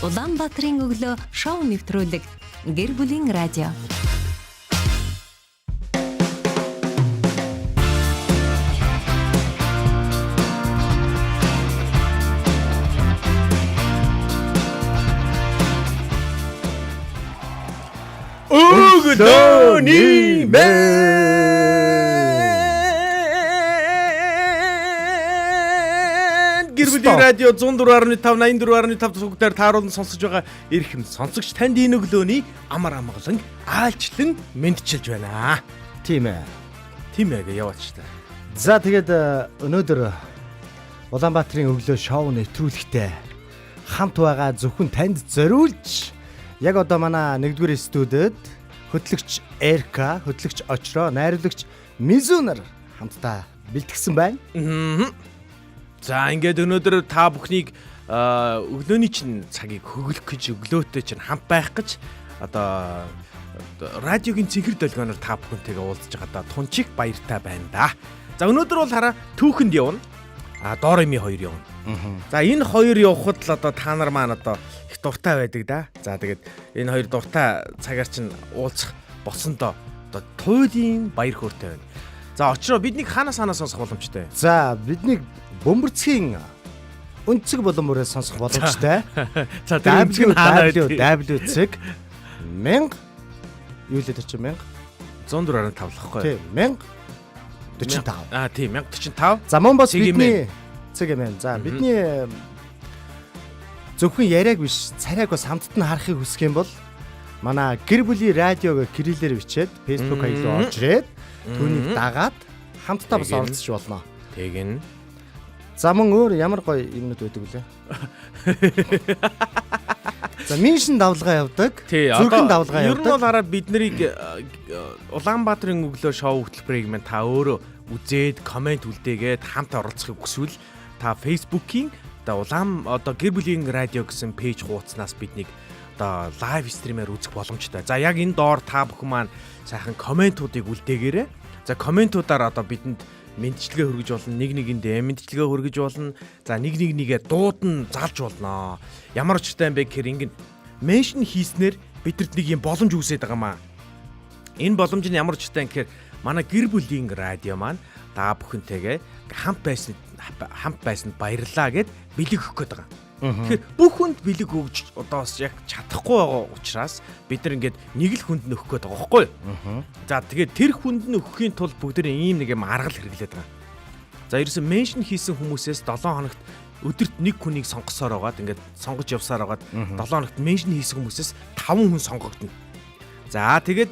Улаанбаатарын өглөө шоу нэвтрүүлэг Гэр бүлийн радио. Өглөөний Гэр бүлийн радио 104.5 84.5 зүгтээр тааруулан сонсож байгаа эрхэм сонсогч танд энэ өглөөний амар амгалан аалчлан мэдчилж байна. Тийм ээ. Тийм ээ яваач та. За тэгээд өнөөдөр Улаанбаатарын өглөө шоу нэвтрүүлэгтээ хамт байгаа зөвхөн танд зориулж яг одоо манай 1-р студид хөтлөгч Эрка, хөтлөгч Очроо, найруулагч Мизунар хамтдаа бэлтгэсэн байна. За ингээд өнөөдөр та бүхнийг өглөөний чинь цагийг хөглөх гэж өглөөтэй чинь хамт байх гэж одоо радиогийн цэнхэр долгионоор та бүхэнтэйгээ уулзж байгаа тунчиг баяртай байна да. За өнөөдөр бол хараа түүхэнд явна. Дореми 2 явна. За энэ хоёр явхад л одоо та нар маань одоо их дуртай байдаг да. За тэгээд энэ хоёр дуртай цагаар чинь уулзах болсондоо одоо туйлын баяр хөөртэй байна. За очроо биднийг хаанаас сонсох боломжтой? За биднийг бөмбөрцгийн өнцөг боломжоор сонсох боломжтой. За тэр өнцөг нь хаана W цэг 1000 юу л дээр чи 1000 104.5 л хэвгүй. Тийм 1045. Тийм 1045. За мөн бас бидний цэг юм байна. За бидний зөвхөн яриаг биш царайг бас хамтд нь харахыг хүсэх юм бол манай гэр бүлийн радиог кириллээр бичээд Facebook хаяг руу орж ирээд түүнийг дагаад хамтдаа бас оролцож болно. Тэгин. За мөн өөр ямар гоё юмнууд байдаг вүлээ. За меншн давлгаа явдаг. Зүрхэн давлгаа явдаг. Ер нь бол хараа бид нарыг Улаанбаатарын өглөө шоу хөтөлбөрийг мань та өөрөө үзээд комент үлдээгээд хамт оролцохыг хүсвэл та Facebook-ийн одоо гэр бүлийн радио гэсэн пэйж хуудаснаас биднийг одоо лайв стримээр үзэх боломжтой. За яг энэ доор та бүхэн маань сайхан комментуудыг үлдээгээрэй. За комментуудаар одоо бидэнд мэдчилгээ хүргэж болно, нэг нэгэндээ мэдчилгээ хүргэж болно. За нэгээ дуудан залж болно. Ямар очтой юм бэ гэхээр ингэн меншн хийснээр бидэнд нэг юм боломж үүсээд байгаа маа. Энэ боломж нь ямар очтой юм гэхээр манай гэр бүлийн радио маань та бүхэнтэйгээ хамт байсанд баярлаа гэд бэлэг өгөх гээд байгаа. Тэгэхээр бүх хүнд бэлэг өгж одоос яг чадахгүй байгаа учраас бид нар ингээд нэг л хүнд нөхөх гээд байгаа байхгүй юу? За тэгээд тэр хүнд нь өгөхийн тулд бүгд ийм нэг юм аргал хэрэглээд байгаа. За ерөөсөн меншн хийсэн хүмүүсээс 7 хоногт өдөрт нэг хүнийг сонгосоор байгаад ингээд сонгож явсаар байгаад 7 хоногт меншн хийсэн хүмүүсээс 5 хүн сонгогдно. За тэгээд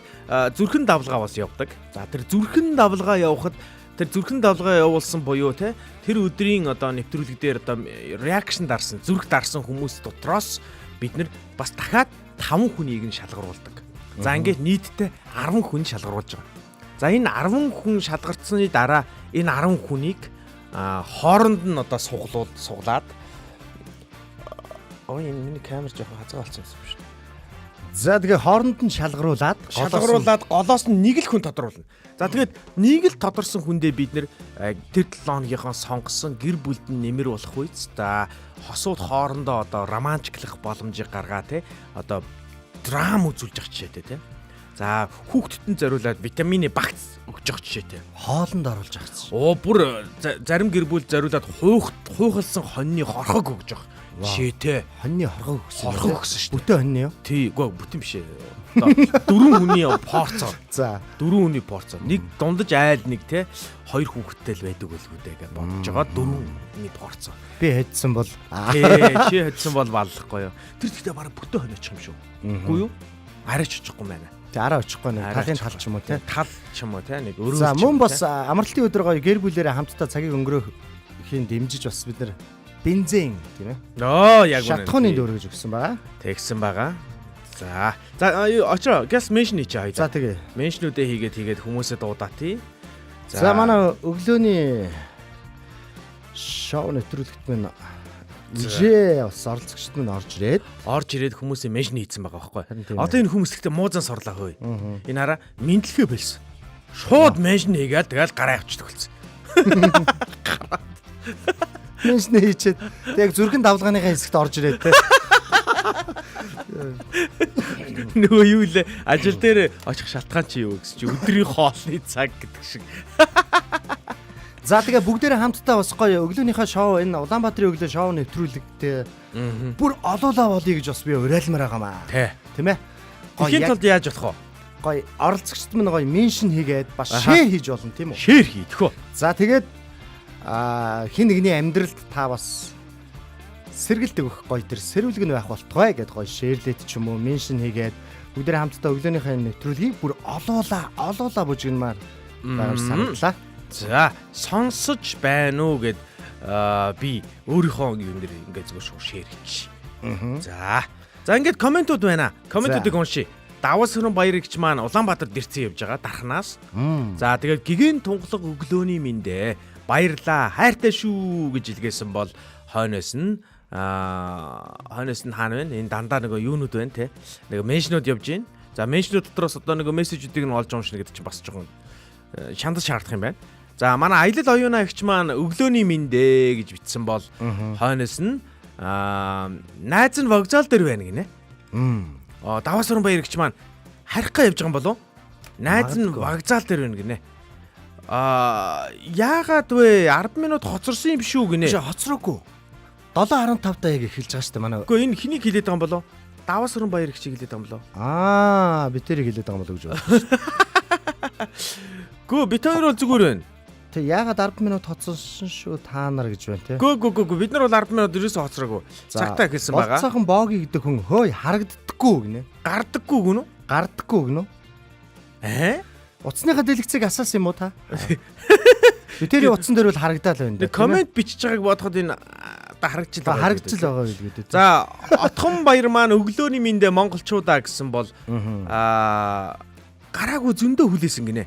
зүрхэн давлгаа бас явдаг. За тэр зүрхэн давлгаа явахад тэр зүрхэн давлгаа явуулсан буюу те тэр өдрийн одоо нэвтрүүлэг дээр одоо реакшн дарсан зүрх дарсан хүмүүс дотроос бид нар бас дахиад 5 хүнийг нь шалгаруулдаг. За ингээд нийтдээ 10 хүн шалгаруулж байгаа. За энэ 10 хүн шалгардсаны дараа энэ 10 хүнийг хооронд нь одоо суглаад энэ миний камер жоохон хазгаа болсон юм шиг. За тэгээ хооронд нь шалгаруулад голоос нь нэг л хүн тодруулна. За тэгээд нэг л тодорсон хүндээ бид нэр тэр 7 хоногийнхоо сонгосон гэр бүлд нь нэмэр болох үйц. За хосууд хоорондоо одоо романтиклах боломжийг гаргаа те одоо драм үзүүлж явах жишээтэй те. За хүүхдэд нь зориулаад витамины багц өгж явах жишээтэй. Хоолнд оруулж авах. Бүр зарим гэр бүл зориулаад хуухалсан хоньны хорхог өгж явах. Жишээтэй. Хоньны хорхог өгсөн шүү дээ. Бүтэн хоньны юу? Тий, үгүй бүтэн биш ээ. Дөрвөн хүний порцоо. За, дөрвөн хүний порцоо. Нэг дундаж айл нэг те хоёр хүүхэдтэй л байдаг байлгүй гэж бодож байгаа дөрвөн хүний порцоо. Би хэдсэн бол чи хэдсэн бол баллахгүй юу. Тэр ихтэй бараг бүтэн хонь очих юм шүү. Үгүй юу? Арайч очихгүй байна. Тэ арай очихгүй нэ. Талын тал ч юм уу те. Тал ч юм уу те. Нэг өрөө. За мөн бас амралтын өдөр гоё гэр бүлээрээ хамтдаа цагийг өнгөрөөхийн дэмжиж бас бид нар бензин тийм ээ. Яг үнэ. Шатхууны дөр гэж өгсөн байгаа. Тэгсэн байгаа. За очроо gas mention хийж аа. За тэгээ. Mention-үүдээ хийгээд хүмүүсээ дуудаа тий. За манай өглөөний шоу нэвтрүүлэгт минь Жээ бас оролцогчд нь орж ирээд хүмүүсийн меншн хийцэн байгаа байхгүй. Одоо энэ хүмүүс ихтэй муузан сорлоо хөөе. Энэ хараа мэдлэгээ болсон. Шууд меншн хийгээл тэгэл гараа явчихдаг болсон. Меншн хийчихэд яг зүрхэн давлгааныхаа хэсэгт орж ирээд те. Нөгөө юу лээ ажил дээр очих шалтгаан чи юу гэсэн чи өдрийн хоолны цаг гэдэг шиг. За тэгээ бүгдээрээ хамтдаа бас гоё өглөөнийхөө шоу энэ Улаанбаатарын өглөө шоу нэвтрүүлэгтээ бүр олоолаа болъё гэж бас би уриалмаар байгаамаа. Тийм ээ. Тэгэхэд тулд яаж болох вэ? Гоё оролцогчд минь гоё меншн хийгээд бас шеэр хийж болно тийм үү? Шеэр хийх үү? За тэгээд хин нэгний амьдралд та бас сэргэлт өгөх гоё тэр сэрүүлэг нь байх болтугай гэд гоё шеэрлэт ч юм уу меншн хийгээд бүгдээрээ хамтдаа өглөөнийхөө нэвтрүүлгийг бүр олоолаа бужигнмаар байгаа санагдлаа. За сонсож байна уу гэд би өөрийнхөө юм дээр ингээд зөв шеэр хийчих. За ингээд комментууд байна. Комментуудыг уншия. Давас хөрөн баярагч маань Улаанбаатарт ирсэн явж байгаа дархнаас. За тэгээд гигэн тунгалаг өглөөний мэндэ баярлаа. Хайртай шүү гэж илгээсэн бол хойноос нь хаана вэ? Энэ дандаа нөгөө юунууд байна те. Нэг меншнүүд явж гин. За меншнүүд дотроос одоо нөгөө мессежүүдийг нь олж уншна гэдэг чинь бас жоохон шандаж шаардах юм байна. За манай аялал оюуна агч маань өглөөний мэндэ гэж бичсэн бол хойноос нь найз нь вокзал дээр байна гинэ. Давас хөрөн баярагч маань харихгаа явж байгаа юм болов? Найз нь вокзал дээр байна гинэ. Яагаад вэ? 10 минут хоцорсон юм шүү гинэ. Хоцроогүй. 7:15 таа яг эхэлж байгаа шүү дээ манай. Үгүй энэ хэнийг хэлээд байгаа юм болов? Давас хөрөн баярагчийг хэлээд байгаа юм болов? Би тэрийг хэлээд байгаа юм болов гэж байна. Гүү бит хоёр бол зүгээр байна. Тэг яагаад 10 минут хоцорсон шүү та нар гэж байна те. Гүү бид нар бол 10 минут ерөөсөө хоцроогүй. Цагтаа хэлсэн байгаа. Болцоохон бооги гэдэг хүн хөөе харагддаггүй гинэ. Гардаггүй гүн үү? Гардаггүй гинэ. Утасныхаа дэлгэцийг асаасан юм уу та? Битэрийн утсан дээр бол харагдаад байна дээ. Коммент бичиж байгааг бодоход энэ харагдчихл байгаа билгээд. За отхон баяр маань өглөөний мэндэ монголчуудаа гэсэн бол гараагүй зөндөө хүлээсэн гинэ.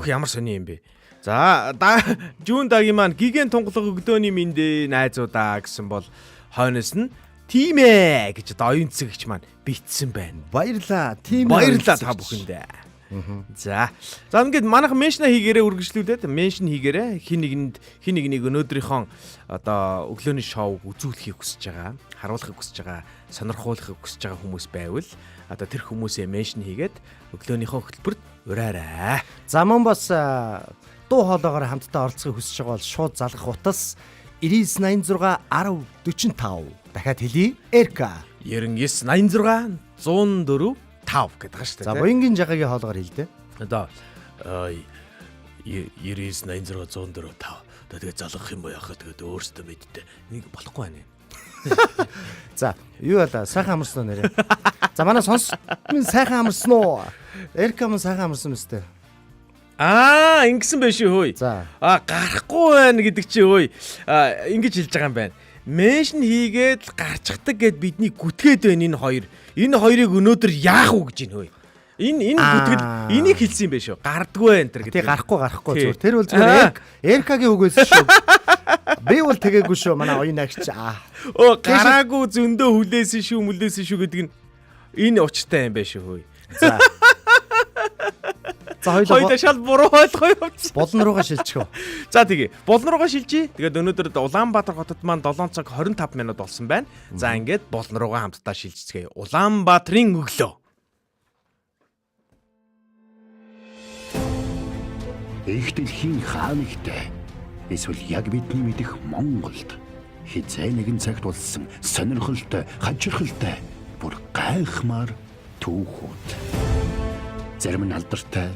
Ямар сони юм бэ? За Жүүн дагийн маань гигэн тунгалаг өглөөний мэндэ найзуудаа гэсэн бол хойноос нь тийм ээ гэж одоо оюун цэгч маань битсэн байна. Баярлаа. Тийм баярлаа та бүхэндээ. За ингээд манайхан меншн хийгээрээ үргэлжлүүлээд меншн хийгээрээ хин нэгнийг өнөөдрийнхөө одоо өглөөний шоуг үзүүлэхийг хүсэж байгаа, харуулахыг хүсэж байгаа, сонирхуулахыг хүсэж байгаа хүмүүс байвал одоо тэр хүмүүсээ меншн хийгээд өглөөнийхөө хөтөлбөрт ураарай. За мөн бас дуу хоолойгоор хамтдаа оролцохыг хүсэж байгаа бол шууд залгах утас 9986 1045 дахиад хэлье. РК 9986 104 5 гэдэг байгаа шүү дээ. За буянгийн жагагийн хоолойгоор хэлдэ. Одоо 9986 104 5. Тэгээд залгах юм боёо яхаа тэгээд өөрөөсөө мэдтээ. Нэг болохгүй байна. За юу болоо сайхан амарсан уу нэрээ. За манай сонс минь сайхан амарсан уу? РК минь сайхан амарсан мэт. Ингэсэн байх шүү хөөе. За. Гарахгүй байна гэдэг чи хөөе. Ингэж хэлж байгаа юм байна. Меншн хийгээд гарчдаг гэд бидний гүтгээд байна энэ хоёр. Энэ хоёрыг өнөөдөр яах уу гэж байна хөөе. Энэ гүтгэл энийг хэлсэн юм байх шүү. Гардгүй энэ төр гэдэг. Тий гарахгүй зүгээр. Тэр бол зүгээр РК-гийн үгээс шүү. Би бол тэгээгүй шүү. Манай оюун агч. Гараагүй зөндөө хүлээсэн шүү гэдэг нь энэ учиртай юм байх шүү хөөе. За. Хоёулаа шал буруу ойлгоо явуулсан. Болон руугаа шилжих үү. За тэгээ. Болон руугаа шилжиж. Тэгээд өнөөдөр Улаанбаатар хотод маань 7 цаг 25 минут болсон байна. За ингээд болон руугаа хамтдаа шилжицгээе. Улаанбаатарын өглөө. Их дэлхийн хаанигтай эсвэл яг бидний мэдих Монголд хизээ нэгэн цагт болсон сонирхолтой, хачирхалтай, бүр гайхмаар түүхүүд. Зарим нь алдартай,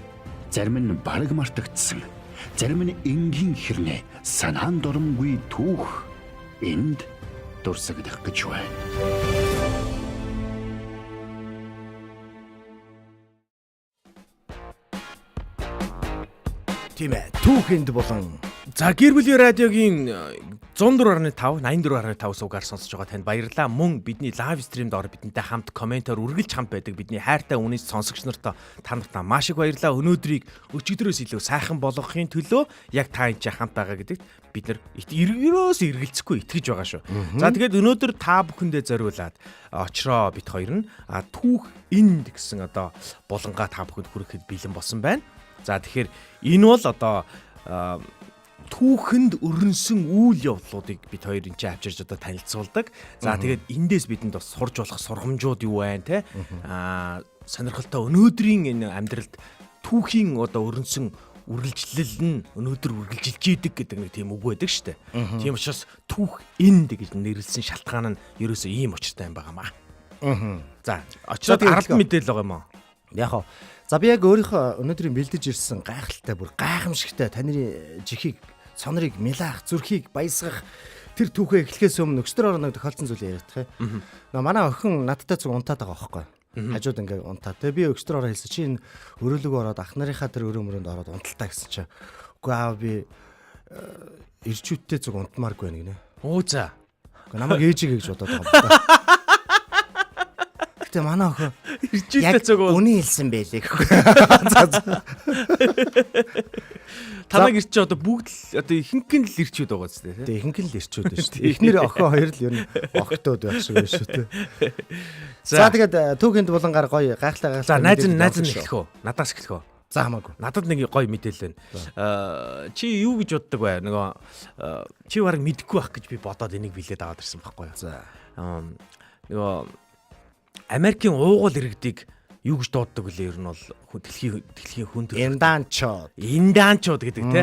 зарим нь бараг мартагдсан, зарим нь энгийн хэрнээ санаанд оромгүй түүх энд дурсагдах гэж байна. Тийм ээ. Түүхэнд болон за гэр бүлийн радиогийн 104.5 84.5 суугаар сонсож байгаа танд баярлалаа. Мөн бидний лайв стримд ор бидэнтэй хамт комментоор үргэлж хамт байдаг бидний хайртай үнэс сонсогч нартай та нартай маш их баярлалаа. Өнөөдрийг өчигдрөөс илүү сайхан болгохын төлөө яг та энэ хамт байгаа гэдэгт бид нар ерөөс эргэлзэхгүй итгэж байгаа шүү. За тэгээд өнөөдөр та бүхэндээ зориулаад очроо бит хоёр нь түүх энд гэсэн одоо булангаа та бүхэнд хүрэхэд бэлэн болсон байна. За тэгэхээр энэ бол одоо түүхэнд өрнсөн үйл явдлуудыг бид хоёр энэ чинь авчирж одоо танилцуулдаг. За тэгээд эндээс бидэнд бас сурж болох сургамжууд юу байна те? Сонирхолтой өнөөдрийн энэ амьдралд түүхийн одоо өрнсөн үргэлжлэл нь өнөөдөр үргэлжилж идэг гэдэг нэг тийм үг байдаг шүү дээ. Тийм учраас түүх энд гэж нэрлсэн шалтгаан нь ерөөсөө ийм учиртай юм байгаамаа. За, очоод аралд мэдээлэл байгаа юм аа. Яг хоо. За би яг өөрийнхөө өнөөдрийн бэлдэж ирсэн гайхалтай бүр гайхамшигтай таны жихийг, цонорыг милаах, зүрхийг баясгах тэр түүхээ эхлэхээс өмнө өчтөр орног тохиолдсон зүйлээ яриадах юм. Манай охин надтай зүг унтаад байгаа байхгүй. Хажууд ингээ унтаа. Тэгээ би өчтөр ороо хэлсэн чи энэ өрөөлөг ороод ах нарынхаа тэр өрөө мөрөнд ороод унталтаа гэсэн чи. Үгүй аа би ирчүүдтэй зүг унтмааргүй байна гинэ. Оо за. Гэхдээ намайг ээжигээ гэж бодоод байгаа юм байна. Гэтэ манай охин ирчүүдтэй зүг үний хэлсэн байлээ гэхгүй. Танаг ирч одоо бүгд л одоо ихэнхэн л ирчүүд байгаа зү тий. Тэгээ ихэнхэн л ирчүүд байна шүү дээ. Эхнэр охин хоёр л ер нь огтод байх шиг байна шүү дээ. За тэгээд түүхэнд булангаар гоё гайхалтай. За найз нь эхлэх үү? Надаас эхлэх үү? За хамаагүй. Надад нэг гоё мэдээлэл байна. Чи юу гэж боддог вэ? Нөгөө чи бараг мэдэхгүй байх гэж би бодоод энийг билээд аваад ирсэн байхгүй юу? За. Нөгөө Америкийн уугуул иргэдийг юу гэж дууддаг вэ? Ер нь бол дэлхийн хүн төр. Индианчууд гэдэг те.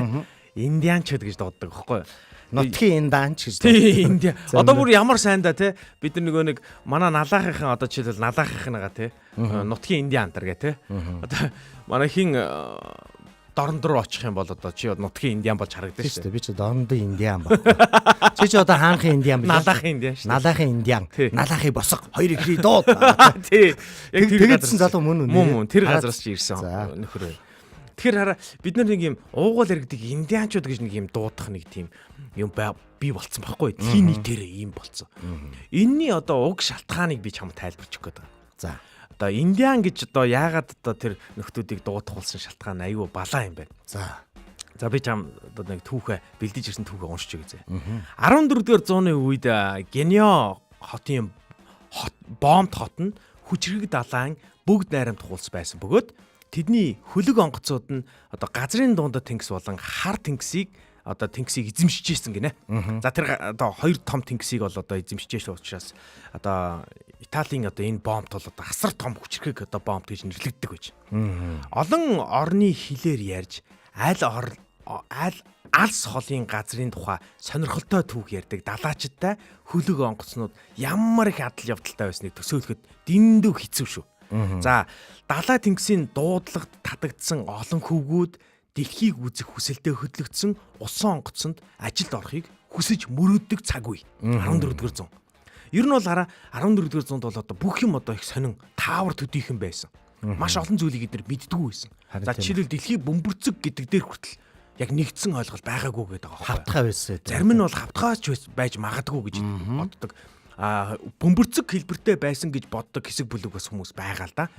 Индианчууд гэж дууддаг байхгүй юу? Нутгийн индаанч гэж. Тийм. Одоо бүр ямар сайн да те. Бид нөгөө нэг манай налаахынхан одоо жишээлбэл налаахынхнагаа те. Нутгийн индиантар гэ те. Одоо манай хин дорн руу очих юм бол одоо чи нутгийн индиан болж харагдаж шүү дээ. Би ч дорндын индиан баг. Чи одоо хаанхын индиан бэ? Налаахын индиан шүү. Налаахын индиан. Налаахын босго хоёрыг хий дууд. Тий. Яг тэгээдсэн залуу мөн үү? Мөн тэр газараас чи ирсэн нөхөр. Тэгэхээр хараа бид нар нэг юм уугуул иргэдэг индианчууд гэж нэг юм дуудах нэг тийм юм бий болцсон байхгүй. Тийм нийтээрээ ийм болцсон. Энийний одоо уг шалтгааныг би чамд тайлбарчих гээд байгаа. За. Одоо индиан гэж одоо яагаад одоо тэр нөхдүүдийг дуудах болсон шалтгаан аюу балаа юм байна. За. За би чам одоо нэг түүхэ бэлдэж ирсэн түүхэ уншиж үзье. 14-р зууны үед Генё хотын бомб хот нь хүчрэг далайн бүгд найрамд хуулс байсан бөгөөд тэдний хөлөг онгоцууд нь одоо газрын дундад тэнгис болон хар тэнгисийг одоо тэнгисийг эзэмшижсэн гинэ. За тэр одоо хоёр том тэнгисийг бол одоо эзэмшижсэн учраас одоо Италийн одоо энэ бомб бол одоо асар том хүчрэг одоо бомб гэж нэрлэгддэг байж. Олон орны хилээр ярьж алс холын газрын тухай сонирхолтой түүх ярьдаг далаачдтай хөлөг онгоцнууд ямар их адал явдалтай байсныг төсөөлөхөд дэндүү хэцүү шүү. За далай тэнгисийн дуудлагад татагдсан олон хөвгүүд дэлхийг үзэх хүсэлтэд хөдлөгдсөн усан онгоцонд ажилд орохыг хүсэж мөрөөддөг цаг үе 14-р зуун. Ер нь бол 14-р зуунд бол одоо бүх юм одоо их сонин таавар төдийхэн байсан. Маш олон зүйлийг эдгээр мэддэггүй байсан. За жишээлбэл дэлхий бөмбөрцөг гэдэг дээр хүртэл яг нэгдсэн ойлголт байгаагүй гэдэг байгаа. Хавтгай байсан. Зарим нь бол хавтгаач байж магадгүй гэж боддог. Бөмбөрцөг хэлбэртэй байсан гэж боддог хэсэг бүлэг бас хүмүүс байгаа л да.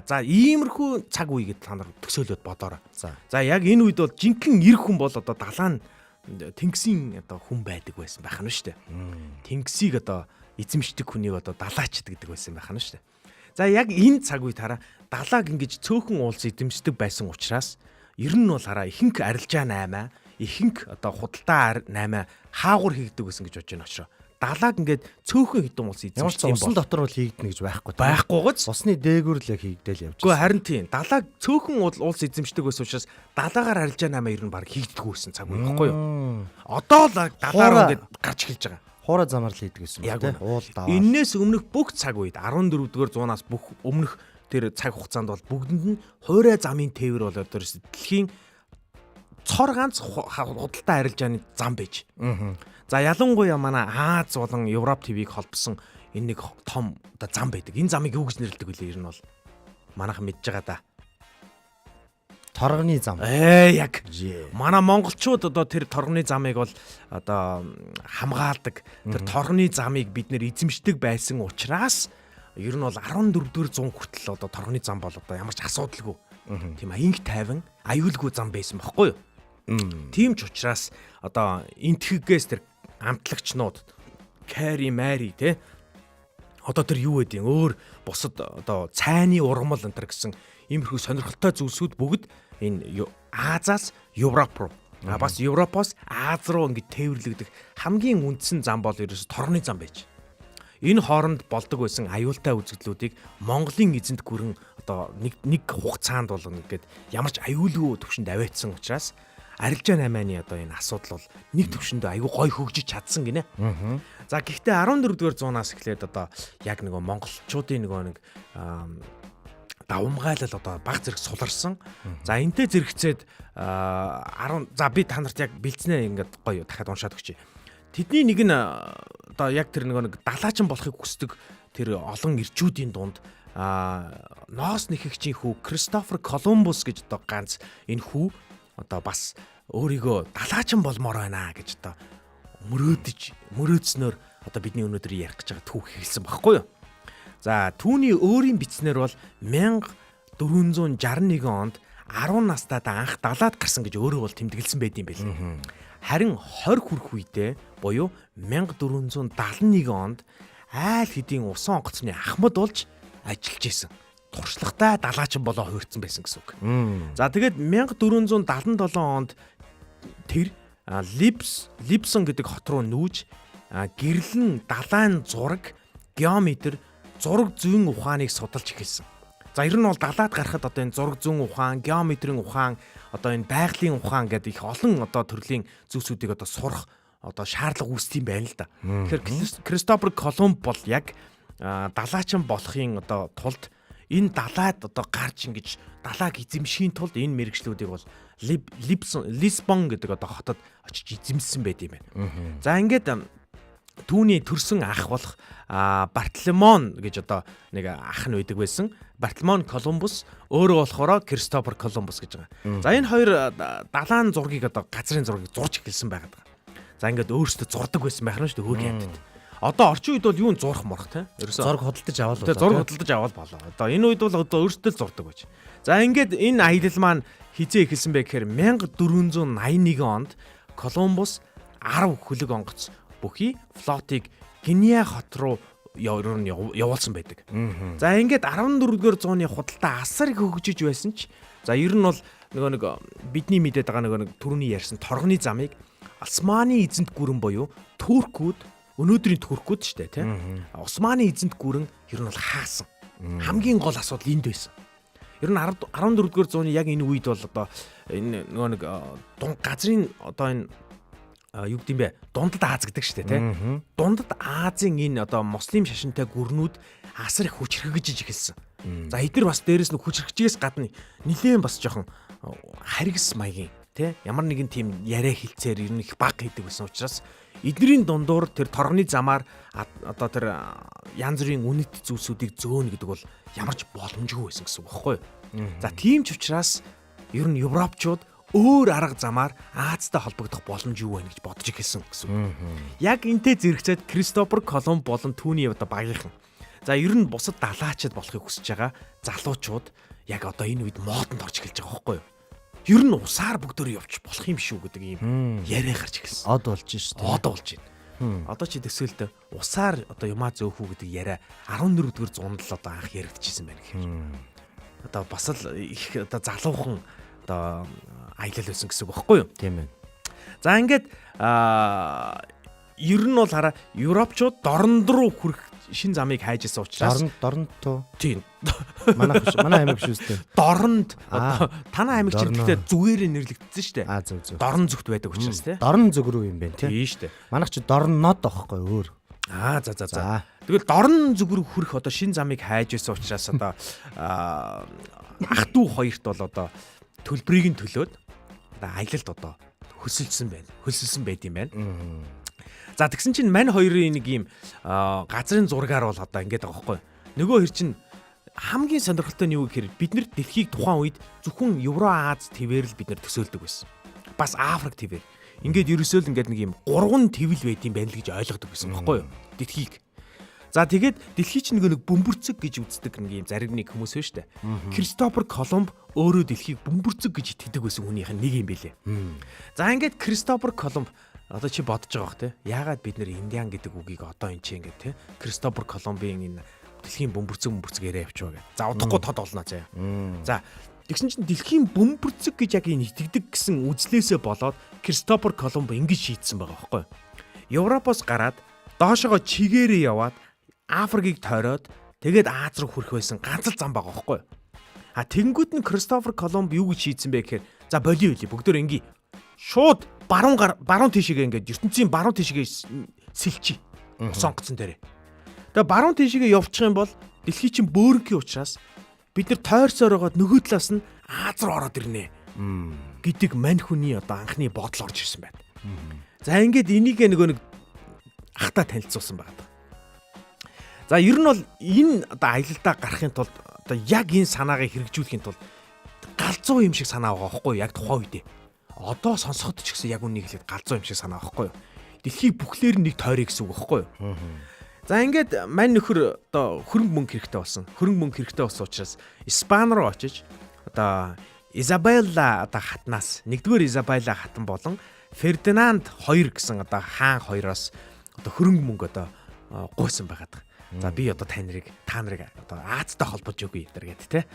За иймэрхүү цаг үе гэдээ та нар төсөөлөд бодоорой. За яг энэ үед бол жинхэнэ эр хүн бол одоо далайн тэнгисийн одоо хүн байдаг байсан байх нь шүү дээ. Тэнгисийг одоо эзэмшдэг хүнийг одоо далаач гэдэг байсан байх нь шүү дээ. За яг энэ цаг үед хараа далааг ингэж цөөхөн уулз эзэмшдэг байсан учраас ер нь бол хараа ихэнх арилжаа 8, ихэнх одоо худалдаа 8 хаагур хийгдэг гэсэн гэж бодож байна очроо. Далааг ингээд цөөхөн хідэн уулз эзэмшдэг юм бол усан дотор бол хийгдэнэ гэж байхгүй. Байхгүйгоц. Усны дээгүүр л хийгдээл явж байгаа. Гэхдээ харин тийм далааг цөөхөн уулз эзэмшдэг байсан учраас далаагаар арилжаа 8 ер нь баг хийгддэггүй байсан цаг үе байхгүй юу? Одоо л далаараа ингээд гарч эхэлж байгаа. Хуурай замаар л хийдэг гэсэн үг тийм. Уул даваа. Энээс өмнөх бүх цаг үед 14-р зуунаас бүх өмнөх тэр цаг хугацаанд бол бүгдэнд нь хуурай замын тээвэр болоод дэлхийн цор ганц худалдаа арилжааны зам байж. За ялангуяа манай Аз болон Европ ТV-г холбосон энэ нэг том оо зам байдаг. Энэ замыг юу гэж нэрлэдэг вэ? Ер нь бол манайхан мэдж байгаа да. Торгоны зам. Яг. Манай монголчууд одоо тэр торгоны замыг бол одоо хамгаалдаг. Тэр торгоны замыг бид нэр эзэмшдэг байсан учраас ер нь бол 14-р зуун хүртэл одоо торгоны зам бол одоо ямар ч асуудалгүй. Тийм инх тайван аюулгүй зам байсан байхгүй юу? Тийм ч учраас одоо энтхэгээс тэр амтлагчнууд Кари Мари те одоо тэр юу гэдэг өөр бусад одоо цайны ургамал энэ гэсэн иймэрхүү сонирхолтой зүйлсүүд бүгд энэ Азаас Европ руу Бас Европоос Аз руу ингээд тээвэрлэгдэх хамгийн үндсэн зам бол ерөөс торгоны зам байж. Энэ хооронд болдог байсан аюултай үзэгдлүүдийг Монголын эзэнт гүрэн одоо нэг хугацаанд бол ингээд ямар ч аюулгүй төвшөнд аваатсан учраас арилжаа 8-ны одоо энэ асуудал бол нэг төвшөнд аюу гой хөгжиж чадсан гинэ. За гэхдээ 14-р зуунаас эхлээд одоо яг нөгөө монголчуудын нэг давмгайлал одоо баг зэрэг суларсан. За энтэй зэрэгцээд 10 за би та нарт яг бэлдснээ ингээд гоё дахиад уншаад өгчээ. Тэдний нэг нь одоо яг тэр нэг далаачин болохыг хүсдэг тэр олон ирчүүдийн дунд ноос нэхэгчийн хүү Кристофер Колумбус гэж одоо ганц энэ хүү одоо бас өөрийгөө далаачин болмоор байна гэж одоо мөрөөдснөөр одоо бидний өнөөдөр ярих гэж байгаа түүх хэлсэн баггүй юу. За түүний өөрийн бичснээр бол 1461 онд 10 настайдаа анх далаад гарсан гэж өөрөө бол тэмдэглэсэн байт юм байл. Харин 20 хүрэх үедээ буюу 1471 онд айл хэдийн усан онгоцны ахмад болж ажиллаж исэн. Туршлагатай далаачин болоо хуурцсан байсан гэсэн үг. За тэгээд 1477 онд тэр Липсон гэдэг хот руу нүүж гэрлэн далайн зураг, геометр, зураг зүйн ухааныг судалж эхэлсэн. За ер нь бол далаад гарахад одоо энэ зураг зүйн ухаан, геометрийн ухаан, одоо энэ байгалийн ухаан гэдэг их олон одоо төрлийн зүйлсүүдийг одоо сурах одоо шаардлага үүсдэм байна л да. Тэгэхээр Кристофер Колумб бол яг далаачин болохын одоо тулд энэ далайд одоо гарч ингэж далааг эзэмшхийн тулд энэ мэргэжлүүдийг бол Лисбон гэдэг одоо хотод очиж эзэмсэн байт юм байна. За ингээд түүний төрсөн ах болох Бартоломон гэж одоо нэг ах нь байдаг байсан. Бартоломон Колумбус өөрөө болохоор Кристофер Колумбус гэж байгаа. За энэ хоёр далайн зургийг одоо газрын зургийг зурж эхэлсэн байгаад байгаа. За ингээд өөрсдөө зурдаг байсан байх нь шүү дээ хөөгийн амьтад. Одоо орчин үед бол юу зурх морох те. Ерөөсөө зураг худалдаж аваад болоо. Зураг худалдаж аваад болоо. Одоо энэ үед бол одоо өөрсдөө зурдаг байж. За ингээд энэ аялал маань хизээ эхэлсэн бэ гэхээр 1481 онд Колумбус 10 хөлөг онгоц бүхий флотыг Гинеа хот руу явуулсан байдаг. За ингээд 14-р зууны худалдаа асар их хөгжиж байсан ч за ер нь бол нэг бидний мэдээд байгаа нэг түрүүний ярьсан торгоны замыг Османы эзэнт гүрэн буюу Туркууд өнөөдрийн Туркууд шүү дээ тийм. Османы эзэнт гүрэн ер нь бол хаасан. Хамгийн гол асуудал энд байсан. Ер нь 14-р зууны яг энэ үед бол одоо энэ нэг газрын одоо энэ юу гэдэм бэ? Дундад Аз гэдэг шүү дээ тийм. Дундад Азийн энэ одоо муслим шашинтай гүрнүүд асар их хүчрхэгжиж эхэлсэн. За эдгээр бас дээрэс нь хүчрхэгжээс гадна нэлээд бас жоохон харгас маягийн тий ямар нэгэн тийм яриа хилцээр ер нь их баг хийдэг байсан учраас эднэрийн дундуур тэр торгоны замаар одоо тэр янз бүрийн үнэт зүйлсүүдийг зөөнө гэдэг бол ямарч боломжгүй байсан гэсэн үг байхгүй юу. За тийм ч учраас ер нь европчууд өөр арга замаар Азтай холбогдох боломж юу вэ гэж бодож эхэлсэн гэсэн үг. Яг энтэй зэрэгцээд Кристофер Колумб болон түүний одоо багийнхан. За ер нь бусад далаачид болохыг хүсэж байгаа залуучууд яг одоо энэ үед модонд орж эхэлж байгаа байхгүй юу. Ер нь усаар бүгдөө явж болох юм шүү гэдэг ийм яриа гарч эхэлсэн. Од болж шүү дээ. Од болж байна. Одоо чи төсөөлтөө усаар одоо юмаа зөөхүү гэдэг яриа 14-р зуунд л одоо анх яригдчихсэн байна гэхээр. Одоо бас л их одоо залуухан одоо аялал байсан гэсэн үг байхгүй юу? Тийм ээ. За ингээд ер нь бол хараа европчууд дорнд руу хүрэх шин замыг хайж исэн учраас дорнд туу. Тийм. Манай аймаг шүү дээ. Дорнд одоо танай аймаг чинь гэхдээ зүгээрээ нэрлэгдсэн шүү дээ. Зөв. Дорн зүгт байдаг учраас тий. Дорн зүг рүү юм байна тий. Тийм шүү дээ. Манайх чи дорнод байхгүй өөр. За. Тэгэл дорн зүг рүү хүрэх одоо шин замыг хайж исэн учраас одоо ах トゥ хоёрт бол одоо төлбөрийг нь төлөөд одоо аялалд одоо хөсөлсөн байт юм байна. За тэгсэн чинь мань хоёрын нэг юм газрын зургаар бол одоо ингэж байгаа байхгүй. Нөгөө хэр чинь хамгийн сонирхолтой нь юу гэхээр бид нэр дэлхийг тухайн үед зөвхөн Евро-Аз твээр л бид нэр төсөөлдөг байсан. Бас Африк твээр. Ингээд ерөөсөө л ингээд нэг юм 3 твэл байт юм байна л гэж ойлгодог байсан байхгүй юу? Дэлхийг. За тэгээд дэлхий чинь нэг бөмбөрцөг гэж үздэг нэг юм зарим нэг хүмүүс байна шүү дээ. Кристофер Колумб өөрөө дэлхийг бөмбөрцөг гэж итгэдэг байсан хүнийх нь нэг юм билээ. За ингээд Кристофер Колумб одоо чи бодож байгаа бох те. Яагаад бид нэр Индиан гэдэг үгийг одоо энэ чи ингээд те. Кристофер Колумбын энэ дэлхийн бөмбөрцөг яриа явчихваа гэх. За удахгүй тод олно заяа. За Тэгсэн чинь дэлхийн бөмбөрцөг гэж яг энэ итгэдэг гэсэн үзлээсээ болоод Кристофер Колумб ингэж шийдсэн байгаа байхгүй. Европоос гараад доошогоо чигээрээ яваад Африкийг тойроод тэгээд Аз руу хүрэх байсан ганц л зам байгаа байхгүй. Тэнгүүд нь Кристофер Колумб юу гэж шийдсэн бэ гэхээр за болио үлээ бүгдөө ингээ шууд баруун тишээгээ ингээд ертөнцийн баруун тишээгээ сэлчи. Сонгоцсон дээрээ. Тэгээ баруун тишээгээ явчих юм бол дэлхий чинь бөөрөнгийн учраас бид нар тойрсоор байгаад нөгөө талаас нь Аз руу ороод ирнэ гэдэг мань хүний одоо анхны бодол орж ирсэн байна. За ингээд энийг нэг ахта танилцуулсан байна. За ер нь бол энэ одоо аялалдаа гарахын тулд одоо яг энэ санаагаа хэрэгжүүлэхийн тулд галзуу юм шиг санаа байгаа байхгүй яг тухайн үедээ. Одоо сонсоход ч гэсэн яг үнийг хэлээд галзуу юм шиг санаа байхгүй юу. Дэлхий бүхлээр нэг тойрё гэсэн үг байхгүй юу. За ингээд мань нөхөр одоо хөрөнгө мөнгө хэрэгтэй болсон. Хөрөнгө мөнгө хэрэгтэй болсон учраас Испани руу очиж одоо Изабелла одоо хатнаас нэгдүгээр Изабелла хатан болон Фердинанд 2 гэсэн одоо хаан хоёроос одоо хөрөнгө мөнгө одоо гуйсан байгаад. За би одоо та нарыг одоо Азтай холбож өгье гэдэг те.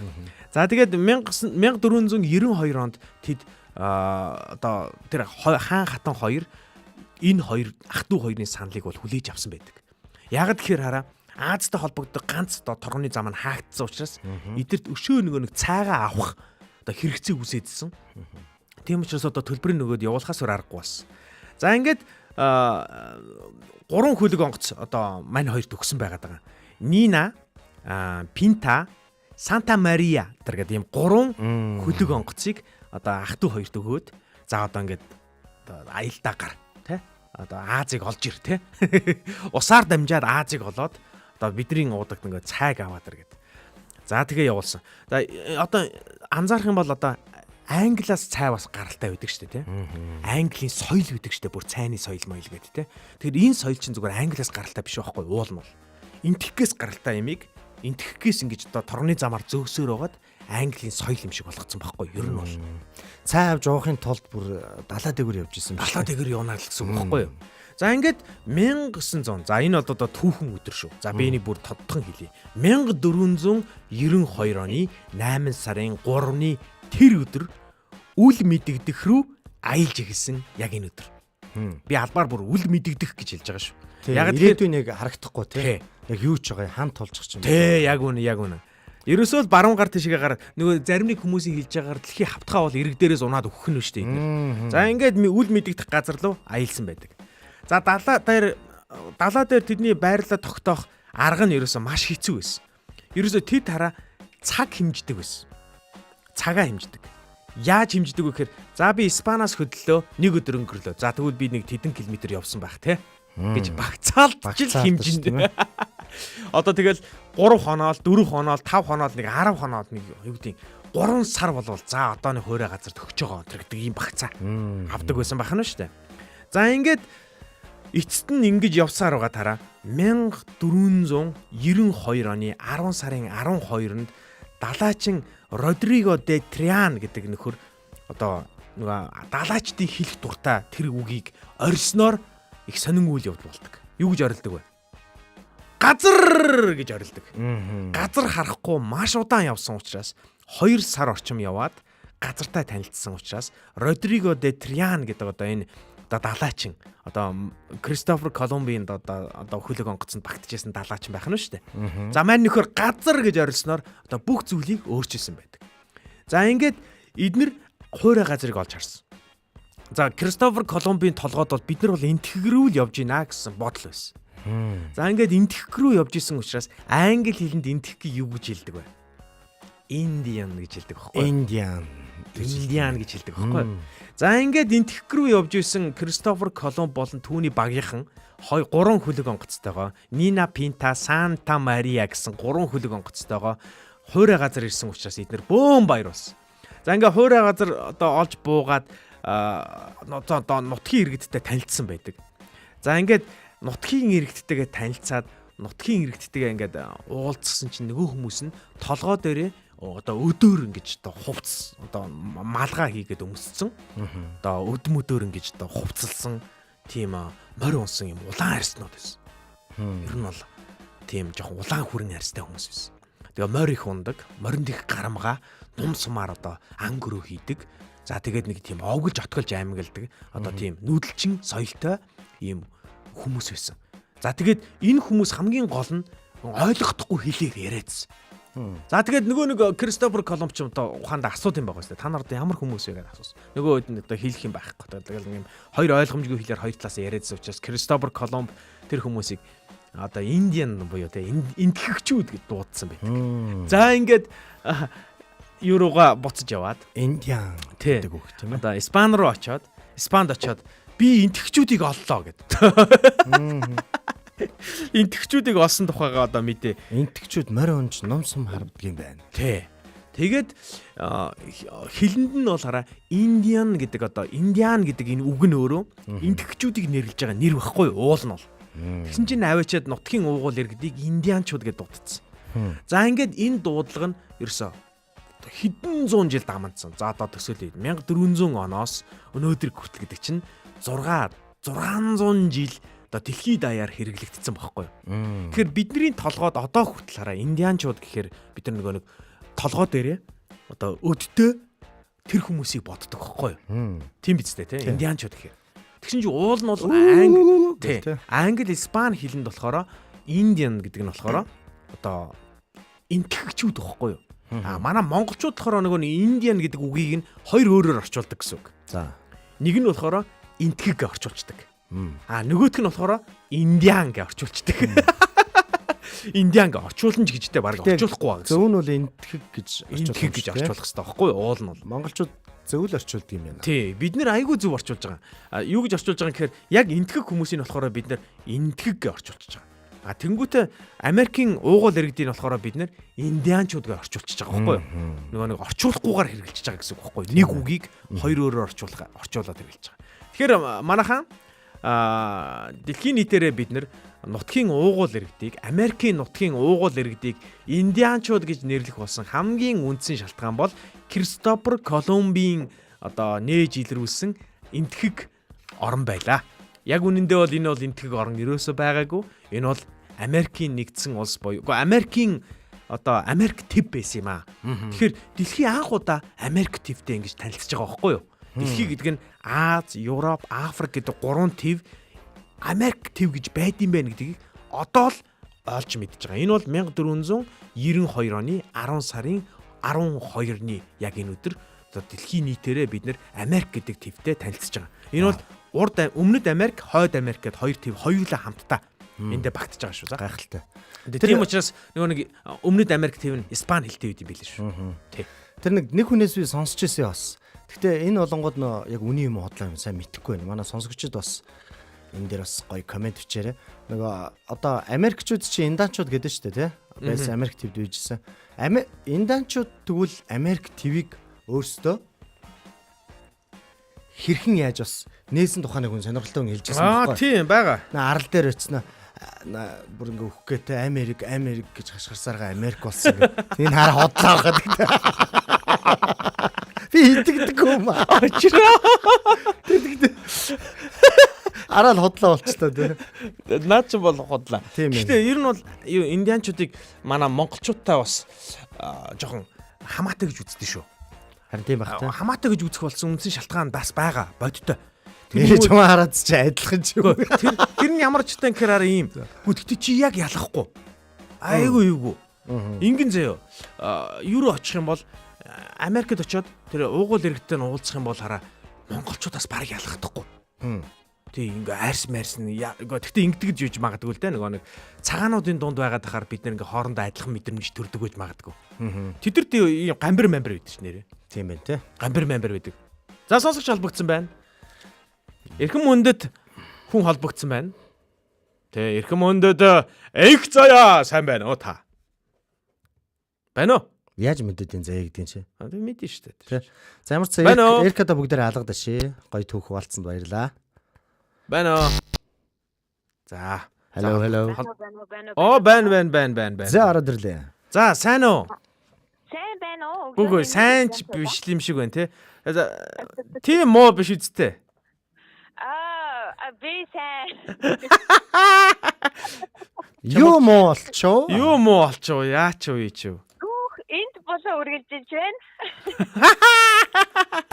За тэгээд 1492 онд тэд одоо тэр хаан хатан 2 энэ хоёр ах トゥ хоёрын саналыг бол хүлээж авсан байдаг. Яг тэгэхээр хараа Азтай холбогддог ганц одоо торгоны зам нь хаагдсан учраас эдэрт өшөө нэг цайгаа авах одоо хэрэгцээ үсэдсэн. Тийм учраас одоо төлбөрийн нөгөөд явуулахаас аргагүй бас. За ингээд 3 хөлөг онгоц одоо мань хоёр төгсөн байгаад байгаа. Нина, Пинта, Санта Мария гэдэг ийм 3 хөлөг онгоцыг одоо ах トゥ хоёрт өгөөд за одоо ингээд аялдаа гар тий одоо Азийг олж ир тий усаар дамжаад Азийг олоод одоо бидний уудагт ингээд цайг аваад ир гэдэг. За тэгээ явуулсан. За одоо анзаарах юм бол одоо Англиас цай бас гаралтай байдаг шүү дээ тий. Английн соёл байдаг шүү дээ. Бүр цайны соёл моёл гэдэг тий. Тэгэхээр энэ соёл чинь зүгээр Англиас гаралтай биш байхгүй уул нь бол. Энтхгээс гаралтай ямиг энтхгээс ингэж одоо торгоны замаар зөөгсөөр байгаад Английн соёл юм шиг болгоцсон байхгүй ер нь бол. Цай авч явахын тулд бүр далаа дээгүүр явж исэн. Далаа дээгүүр явна л гэсэн үг байхгүй юу? За ингээд 1900 за энэ бол одоо түүхэн өдөр шүү. За би энийг бүр тодтхон хэлье. 1492 оны 8 сарын 3-ны тэр өдөр үл мэдэгдэх рүү аялж ирсэн яг энэ өдөр. Би албаар бүр үл мэдэгдэх гэж хэлж байгаа шүү. Яг ирээдүйнийг харагдахгүй тий. Яг юу ч байгаа хамт толжчих чинь. Тий, яг үнэ. Ерөөсөө л баруун гар тишгээ гар нөгөө зарим нэг хүмүүсийн хэлж байгаагаар дэлхийн хавтгай бол ирэг дээрээс унаад өгөх нь шүү дээ. За ингээд үл мэдэгдэх газар руу аялсан байдаг. За далаа дээр тэдний байрлал тогтоох арга нь ерөөсөө маш хэцүү байсан. Ерөөсөө тэд хараа цаг хэмждэг байсан. Цагаа хэмждэг. Яаж хэмждэг вэ гэхээр за би Испаниас хөдлөлөө нэг өдөр өнгөрлөө. За тэгвэл би нэг тэдэн километр явсан байх те гэж багцаалж хэмжинд. Одоо тэгэл 3 хоноол, 4 хоноол, 5 хоноол, нэг 10 хоноол нэг юу гэдэг 3 сар болвол за одоо нэг хуурай газар төгсөж байгаа гэдэг ийм багцаа авдаг байсан байх нь шүү дээ. За ингээд эцэст нь ингэж явсаар байгаа тараа 1492 оны 10 сарын 12-нд далайчин Родриго де Триан гэдэг нөхөр одоо нөгөө далайчдын хэлэх дуртай тэр үгийг орсноор их сонин үйл явдал болдог. Юу гэж орилдог вэ? Газар гэж орилдог. Газар харахгүй маш удаан явсан учраас 2 сар орчим яваад газартай танилцсан учраас Родриго де Триан гэдэг одоо энэ одоо далайчин одоо Кристофер Колумбийн одоо хөлөг онгоцонд багтжсэн далайчин байх нь шүү дээ. За маань нөхөр газар гэж орилсноор одоо бүх зүйлийг өөрчилсөн байдаг. За ингээд эднэр хуурай газрыг олж харсан. За Кристофер Колумбийн толгойд бол бид нар бол энтхэг рүү л явж гинэ гэсэн бодол байсан. За ингээд энтхэг рүү явж исэн учраас англи хэлэнд энтхгийг юу гэж хэлдэг вэ? Индиан гэж хэлдэг байхгүй юу? Индиан гэж хэлдэг байхгүй юу? За ингээд энтхэг рүү явж исэн Кристофер Колумб болон түүний багийнхан 3 хөлөг онгоцтойгоо Нина, Пинта, Санта Мария гэсэн 3 хөлөг онгоцтойгоо хуурай газар ирсэн учраас эдгээр бөөм баяр болсон. За ингээд хуурай газар одоо олж буугаад одоо нутгийн иргэдтэй танилцсан байдаг. За ингээд нутгийн иргэдтэйгээ танилцаад нутгийн иргэдтэйгээ ингээд уулзсан чинь нөгөө хүмүүс нь толгой дээрээ одоо өдөр ингэж одоо хувцс одоо малгай хийгээд өмссөн. Одоо өдмөдөр ингэж одоо хувцалсан тийм морь унсан юм улаан арснууд байсан. Ер нь бол тийм жоохон улаан хүрэн арстай хүмүүс байсан. Тэгээ морь их ундаг, моринд их гарамга, нум сумаар одоо ангөрөө хийдэг. За тэгээд нэг тийм овгож отголж аймагладаг. Одоо тийм нүүдэлчин соёлтой ийм хүмүүс байсан. За тэгээд энэ хүмүүс хамгийн гол нь ойлгохдохгүй хэлээр яриадсан. За тэгээд нөгөө нэг Кристофер Колумб ч одоо ухаанд асууд юм байгаа шүү дээ. Та нар одоо ямар хүмүүс вэ гэж асуусан. Нөгөөд нь одоо хэлэх юм байхгүй. Тэгээд ийм хоёр ойлгомжгүй хэлээр хоёр талаас яриадсан учраас Кристофер Колумб тэр хүмүүсийг одоо Индиан буюу те энтхэгчүүд гэж дуудсан байдаг. За ингээд Еврога буцаж яваад Индиан гэдэг үг тийм ээ. Одоо Испани руу очоод, Испанд очоод би энтхэгчүүдийг оллоо гэд. Энтхэгчүүдийг олсон тухайгаа одоо мэдээ. Энтхэгчүүд морь унж номсом хардаг юм байна. Тий. Тэгээд хэлэнд нь бол хараа Индиан гэдэг одоо Индиан гэдэг энэ үг нь өөрөө энтхэгчүүдийг нэрлэж байгаа нэр байхгүй уул нь бол. Тэгсэн чинь аваачаад нутгийн уугуул иргэдийг индианчууд гэж дуудсан. За ингээд энэ дуудлага нь ерөөсөө хэдэн зуун жил дамжсан. За одоо төсөөлөе 1400 оноос өнөөдөр хүртэл гэдэг чинь 600 жил одоо дэлхийд даяар хэрэглэгдсэн байхгүй юу. Тэгэхээр бидний толгойд одоо хүртэл хараа индианчууд гэхээр бид нар нэг толгой дээрээ одоо өддөө тэр хүмүүсийг боддог байхгүй юу. Тийм биз дээ тийм индианчууд гэхээр. Тэгсэн чинь уул нь бол англи, испани хэлэнд болохоор Indian гэдэг нь болохоор одоо энтхэгчүүд байхгүй юу. Манай монголчууд болохоор нөгөө Indian гэдэг үгийг нь хоёр өөрөөр орчуулдаг гэсэн үг. За. Нэг нь болохоор энтхэг гэж орчуулдаг. Нөгөөх нь болохоор Indian гэж орчуулдаг. Indian гэж орчуулна ч гэжтэй баг орчуулахгүй байгаа гэсэн. Зөв нь бол энтхэг гэж орчуулах хэрэгтэй байхгүй юу? Уул нь бол монголчууд зөв л орчуулдаг юм байна. Тий, бид нэр айгүй зөв орчуулж байгаа. Юу гэж орчуулж байгаа гэхээр яг энтхэг хүмүүсийн болохоор бид нэр энтхэг гэж орчуулж байгаа. Тэнгүүтээ Америкийн уугуул иргэдийн болохоор бид нэр индианчууд гэж орчуулж байгаа байхгүй юу? Нөгөө нэг орчуулахгүйгээр хэрэгжилж байгаа гэсэн үг байхгүй юу? Нэг үгийг хоёр өөрөөр орчуулаад хэрэгжилж байгаа. Тэгэхээр манайхан дэлхийн нийтээрээ бид нэр нутгийн уугуул иргэдийг Америкийн нутгийн уугуул иргэдийг индианчууд гэж нэрлэх болсон хамгийн үндсэн шалтгаан бол Кристофер Колумбийн одоо нээж илрүүлсэн энтхэг орн байлаа. Яг үнэндээ бол энэ бол энтхэг орн ерөөсөө байгаагүй. Энэ бол Америкийн нэгдсэн улс буюу Америкийн одоо Америк төв байсан юм аа. Тэгэхээр дэлхийн анх удаа Америк төвтэй ингэж танилцж байгаа байхгүй юу? Дэлхий гэдэг нь Аз, Европ, Африк гэдэг гурван төв Америк төв гэж байдсан байх гэдгийг одоо л олж мэдж байгаа. Энэ бол 1492 оны 10 сарын 12-ны яг энэ өдөр дэлхийн нийтээрээ бид нэр Америк гэдэг төвтэй танилцж байгаа. Энэ бол өмнөд Америк, хойд Америк гэдэг хоёр төв хоёулаа хамтдаа эндээ багтаж байгаа шүү. Гайхалтай. Тийм учраас нөгөө нэг өмнөд Америк төв нь Испани хэлтэй үед юм билээ шүү. Тий. Тэр нэг хүнээс би сонсч ирсэн бас. Гэхдээ энэ болонгод нөө яг үний юм хотлоо юм сайн мэдэхгүй байна. Манай сонсогчид бас энэ дээр бас гоё комент бичээрэй. Нөгөө одоо Америкчууд чи индианчууд гэдэг шүү дээ, тий? Байсан Америк твд үйжсэн. Индианчууд тэгвэл Америк твийг өөрсдөө хэрхэн яаж бас нээсэн тухайныг хүн сонирхолтой хүн хэлж байсан байхгүй. Тийм байгаа. Арал дээр очсноо бүр ингээ өгөхгээтэй Америк гэж хашгирсаргаа Америк болсон гэх. Энэ хараа хотлоо гэдэг. Би итгэдэг юм аа. Арал хотлоо болчихлоо тий. Наад ч бол хотлоо. Гэхдээ ер нь бол индианчуудыг манай монголчуудтай бас жоохон хамаатай гэж үздэг шүү. Харин тийм байх тий. Хамаатай гэж үзэх болсон үндсэн шалтгаан бас байгаа бодтой. Тэр ч юм хараад чи адилхан ч юу. Тэр нь ямар ч тань гэхээр ийм. Гэхдээ чи яг ялахгүй. Айгүй юу. Ингэн заяо. Юу руу очих юм бол Америкт очиод тэр уугуул иргэдтэй уулзах юм бол хараа монголчуудаас баг ялгахдаггүй. Тий ингээ арьс марьс нь гэхдээ ингэдэгж юуж магадгүй л дээ нөгөө нэг цагаануудын дунд байгаад тахаар бид нэг хоорондоо адилхан мэдрэмж төрдөг гэж магадгүй. Тэд нар ийм гамбар мамбар байдаг ш нэрээ. Тийм байна тий. Гамбар мамбар байдаг. За сонсогч холбогдсон байна. Эрхэм мөндөд хүн холбогдсон байна. Тэ эрхэм мөндөд их заяа сайн байна уу та? Байна уу? Яаж мэдээд энэ заяа гэдгийг чи? Тэг мэдэн шүү дээ. За ямар ч заяа Эркада бүгдээр алгадаа шээ. Гоё түүх хуваалцсанд баярлаа. Байна уу? За. Hello. Оо байна. За ороод ирлээ. За сайн уу? Сайн байна уу? Үгүй сайн ч биш юм шиг байна те. Тийм муу биш үсттэй. Би сайн. Юу муу олчоо? Юу муу олчоо? Яач уу ий ч юу? үргэлжлэж байна.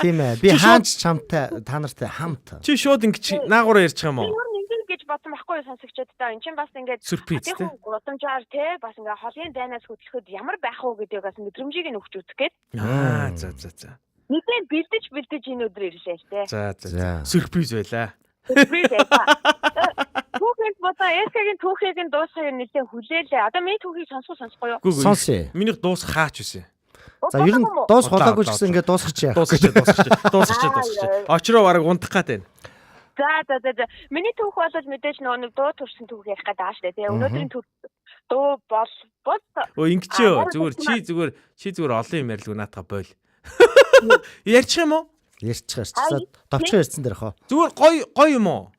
Тийм ээ. Би хаач чамтай та нартай хамт. Чи шууд ингэж наагур ярьчих юм уу? Юу нэг гэж бодсон байхгүй юу сонсогчдоо. Энд чинь бас ингээд Сюрприз те. гудамжаар те бас ингээд холын дайнаас хөдлөхөд ямар байх уу гэдгийг бас мэдрэмжийг нь өгч үзэх гээд. За. Нэгэн бэлдэж энэ өдөр ирлээ л те. За. Сюрприз байлаа. Сюрприз ээ. Түүхээс бодоо Эскагийн түүхийг нь дуусгахыг нэлээд хүлээлээ. Одоо миний түүхийг сонсохгүй юу? Сонсъё. Минийх дуусах хаач үсэн. За ер нь дуус болоогүй ч гэсэн ингээд дуусгачих. Дуусгачих. Очроо бараг унтах гад байна. За. Миний түүх бол мэдээж нэг дуу төрсөн түүх ярих гэдэг аа штэ. Тэгээ өнөөдрийн түүх дуу бол Ингэчээ зүгээр чи зүгээр олон юм ярьлгүй наатаа бойл. Ярьчих юм уу? Ярьчихаар ч товчхон ярьсан дээр хоо. Зүгээр гоё юм уу?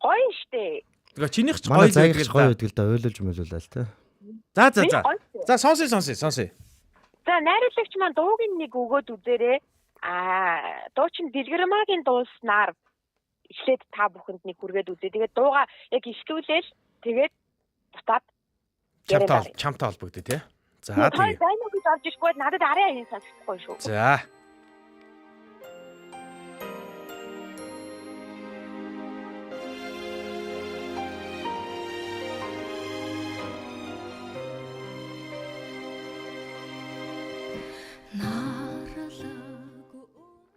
гоё штэ. Тэгээ чинийх ч Манай гоё заагч гоё гэдэг л да ойлуулж мөлүүлээ л те. За сонсъё. За найруулагч маань дууг нэг өгөөд үзээрэй. Дуу чинь Дэлгэрмагийн дууснаар эхлээд та бүхэнд нэг хүргээд үзээ. Тэгээд дууга яг ихлүүлээл тэгээд бутаад чамтай холбогдё тий. За тэгээ. Дайног гэж орж иргүй надад арай аян сонсохгүй шүү. За.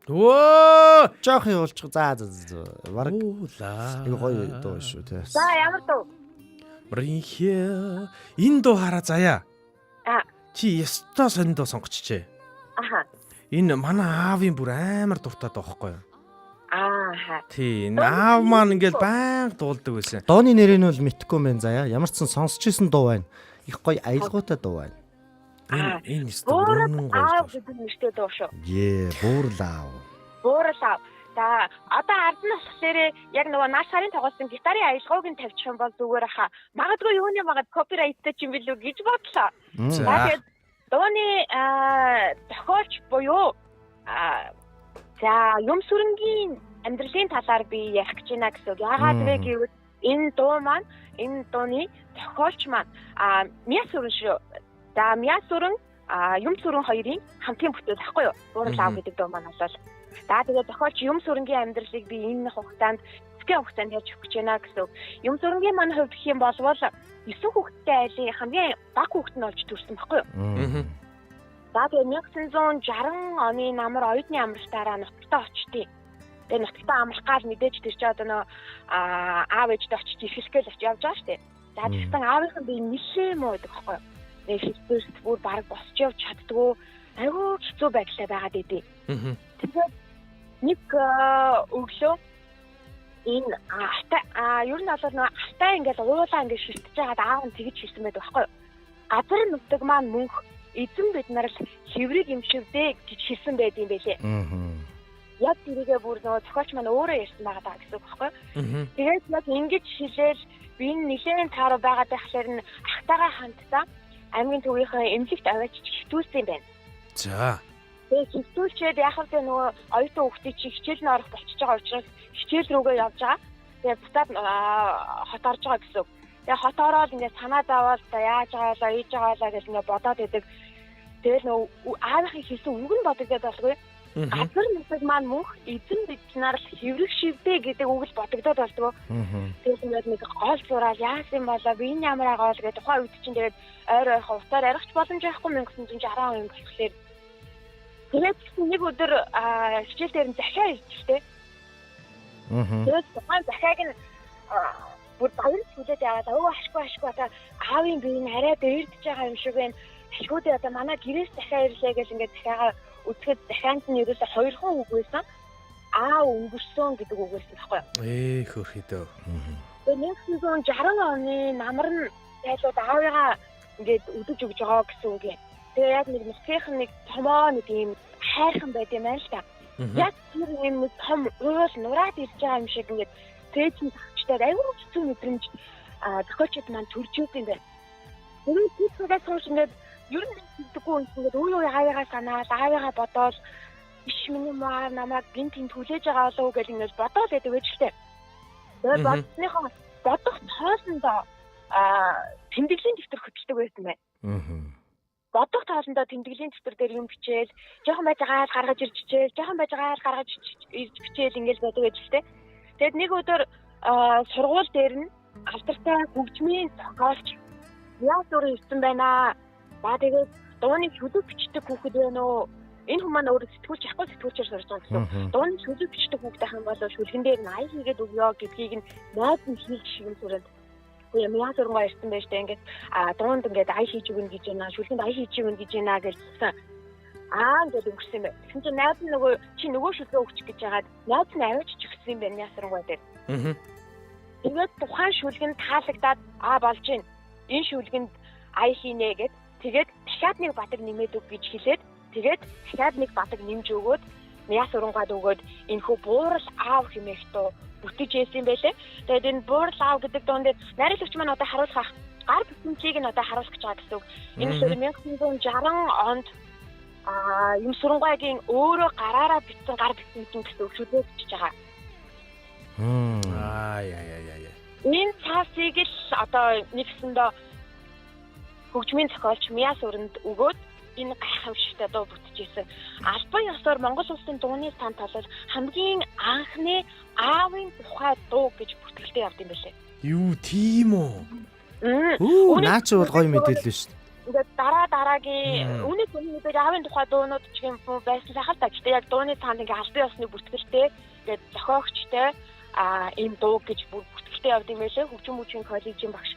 Оо, Жоох явуулчих. За. Бараг уулаа. айгу гоё дуу шүү те. За ямар дуу? Бринхэ. Энэ дуу хараа заяа. Чи ястаа сониндоо сонгочихжээ. Аха. Энэ манай аавын бүр амар дуртай дуу байхгүй юу? Тий, аав маань ингээл байнга дуулдаг байсан. Дооны нэрийг нь бол мэдхгүй мэн заяа. Ямар ч сан сонсч исэн дуу байна. Их гоё аялгаутай дуу байна. Энэ стори аав гэдэг нэртэй дуу шүү. Буурлаа. За одоо ард нь болохоор яг нөгөө нааш сарын тоглосон гитарын аялгауг нь тавьчих юм бол зүгээр аха. Магадгүй юуны копирайттай ч юм билүү гэж бодлоо. Тэгээд дууны тохиолч буюу за юм сүрэнгийн амьдралын талаар би ярих гэж байна гэсэн. Яагаад вэ гэвэл энэ дуу маань энэ дууны тохиолч маань Мяа сүрэн шүү. За Мяа сүрэн юм сүрэн хоёрын хамтын бүтээл байхгүй юу? Буурлаа гэдэг дуу маань болол. За тэгээд зохиолч юм сүрэнгийн амьдралыг би энэ хугацаанд хэсгийн хугацаанд ярьж өгч байна гэсэн. Юм сүрэнгийн маань хувьд гэх юм бол 9 хүүхэдтэй айлын хамгийн бага хүүхэд нь болж төрсөн байхгүй юу? За тэгээд 1960 оны намар оюутны амралтаараа нутагтаа очтیں۔ Тэгээд нутагтаа амрах гал мэдээж тэр чи одоо нөө аав ээжтэй очиж ихэсгээл явж байгаа шүү дээ. За тэгсэн аавынхан би нэлээ муу гэдэг байхгүй юу? Тэгээд хэлбэрт бүр баг босч явж чаддгүй айгүй хэцүү байдлаа байгаад идэв. Тэгээд нэг өглөө энэ ер нь бол нэг артаа ингээд уулаа ингээд шилтэж байгаад аав нь тэгж хэлсэн байдаг байхгүй юу? Газар нутаг маань мөнх эзэн бид нар л хэврийг юмшивдээ гэж хэлсэн байд юм байлээ. Яг тэрийгээ бүр нөгөө зохиолч маань өөрөө ярьсан байгаа даа гэсэн үг байхгүй юу? Тэгээд яг ингэж хэлээл би энэ нэлээд тааруу байгаад байхлаар нь ахтайгаа хамтдаа аймгийн төвийнхээ эмнэлэгт аваач хитүүлсэн юм байна. За. Тэгээд хитүүлчихэд яг л нөгөө оюутан хүүхдийг чи хичээл нь орох болчихж байгаа учраас хичээл рүүгээ явж байгаа. Тэгээд бутаад хот орж байгаа гэсэн үг. Тэгээ хот ороод ингээд санаа зовоод яаж байгаалаа, ийж байгаалаа гэж ингээд бодоод идэг. Тэгэл нөгөө аавынхын хэлсэн үг нь бодогдоод болгүй. Газар нутаг маань мөнх эзэн бид нар л хэврэг шивдэ гэдэг үг л бодогдоод болдгоо. Тэгэл ингээд нэг гол зураал яасан болоо би энэ ямар агаал гэдэг тухайн үед чинь тэгээд ойр ойрхон утаар аргач боломж байхгүй 1960 он болохоор тэгээд нэг өдөр хичээл дээр нь захиа ирчихтэй. Тэгээд тухайн захиаг нь бүр баярч хүлээд яваад ашгүй одоо аавын би энэ арай дээрдэж байгаа юм шиг байна. Ашгүйдээ одоо манай гэрээс захиа ирлээ гэж ингээд захиагаа үзэхэд захианд нь ерөөсө 2 хон үг байсан. Өнгөрсөн гэдэг үг байсан байхгүй юу? Хөрхидөө. Тэгээд 1960 оны намар нь тайлбарт аавыгаа ингээд өдөж өгж байгаа гэсэн үг юм. Тэгээ яг нэг нутгийнх нь нэг томоо нэг юм хайрхан байт юм байна л та. Яг тэр юм том уул нураад ирж байгаа юм шиг ингээд тээжний тагчтай аюул хэцүү мэдрэмж зохиолчд маань төрж идэв юм байна. Тэрийг тийчээс хойш ингээд ер нь хэлдэггүй ингээд өө аавыгаа санаад аавыгаа бодоод иш миний маа намайг гинт энэ хүлээж байгаа болов уу гэж ингээд бодоод байдаг вечтэй. Тэгээд бодсныхоо бодох тоосондоо тэмдэглэлийн дэвтэр хөтэлдэг байсан байна. бодох тоолондоо тэмдэглэлийн дотор дээр юм бичээл, жоохон байж байгаа л гаргаж ирж хичээл, жоохон байж байгаа л гаргаж ирж бичээл ингэж байдаг гэж л те. Тэгэд нэг өдөр сургууль дээр нь алдартай хөгжмийн зохиолч Яс өөрөө ирсэн байна. За тэгээд дууны шүлэг бичдэг хүүхэд байна уу? Энэ хүмүүс маань өөрөө сэтгүүлч яахгүй сэтгүүлчээр сурж байгаа гэсэн. Дууны шүлэг бичдэг хүүхэд ахын бол шүлгэн дээр нь ай хийгээд өгөө гэдгийг нь найз нь хийх шиг юм сүрэнд. Яа Яс өөрөө ирсэн байж таа ингээд дуунд ингээд ай хийж өгнө гэж байна. Шүлгэнд ай хийж өгнө гэж байна гэсэн. Ингээд өнгөрсөн юм байна. Тэгсэн чинь найз нь нөгөө чи нөгөө шүлгээ өгчих гэж яагаад найз нь аваач ч өгсөн юм байна Яс өөрөө дээр. Тэгээд тухайн шүлгэнд таалагдаад болж байна. Энэ шүлгэнд ай хийнэ гэд тэгээд дахиад нэг батаг нэмээд өг гэж хэлээд тэгээд дахиад нэг батаг нэмж өгөөд Яс урангад өгөөд энэ хүү буурал аав хэмээх туу бүтэж ийсэн байлээ. Тэгээд энэ буурал аав гэдэг дуунд найруулагч маань одоо харуулах гар бүтэмжийг нь одоо харуулах гэж байгаа гэсэн үг. Энэ шүлэг 1960 онд юм Сүрэнгагийн өөрөө гараараа бичсэн гар бүтэмжийн гэсэн үг шүлгээ бичиж байгаа. Яа. Энэ цаасыг л одоо нэгсэндээ хөгжмийн зохиолч Яс өрөнд өгөөд энэ гайхамшигтай дуу бүтчихсэн. Албан ёсоор Монгол улсын дууны сан толол хамгийн анхны аавын тухай дуу гэж бүртгэлтэй явд юм байлээ. Юу тийм үү? Наа чи бол гоё мэдээлэл шүү дээ. Ингээд дараагийн үүний мэдээлэл аавын тухай дуунууд ч юм уу байсан сахал та. Гэтэ яг дууны цаанд ингээд албан ёсны бүртгэлтэй ингээд зохиогчтой ийм дуу гэж бүртгэлтэй явд юм байлээ. Хөгжим мужийн коллежийн багш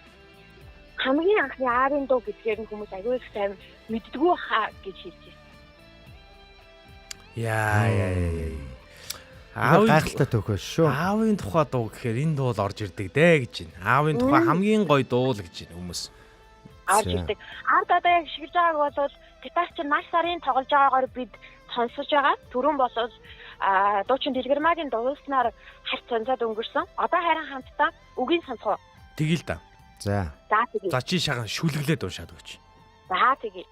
хамгийн анхны аавын дуу гэдгээр нь хүмүүс аягүй их сайн мэддэггүй хаа гэж хэлж байна. Яа. Гайхалтай төөхөө шүү. Аавын тухай дуу гэхээр энэ дуу л орж ирдэг дээ гэж байна. Аавын тухай хамгийн гоё дуу л гэж байна хүмүүс. Орж ирдэг. Ард одоо яг шигж байгааг бол гитар чинь маш сарын тоглож байгаагаар бид сонсож байгаа. Түрүүн болол дуучин дэлгэрмагийн дуулснаар харц цанцаад өнгөрсөн. Одоо харин хамтдаа үгийн сонсгоо. Тэгээл да. За тэгээ. За чи шагаан шүлгэлээд уншаад өгч. За тэгээ.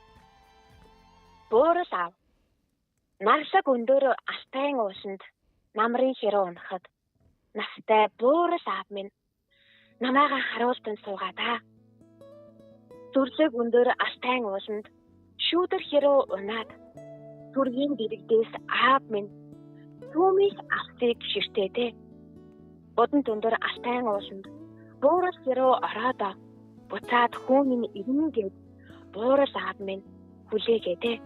Буурал аав. Наглаг өндөр алтайн уусанд намрын хэрэг унахад настай буурал аав минь намайгаа харуултан суугаадаа. Зүрлэг өндөр алтайн уусанд шүүдэр хэрэг унаад зүргийн дэрэгдээс аав минь түүмийг авсыг ширтээдээ. Бодон өндөр алтайн уусанд буурал хэрэг ороод буцаад хүүний ирнэгээд буурал аав минь хүлээгээдээ.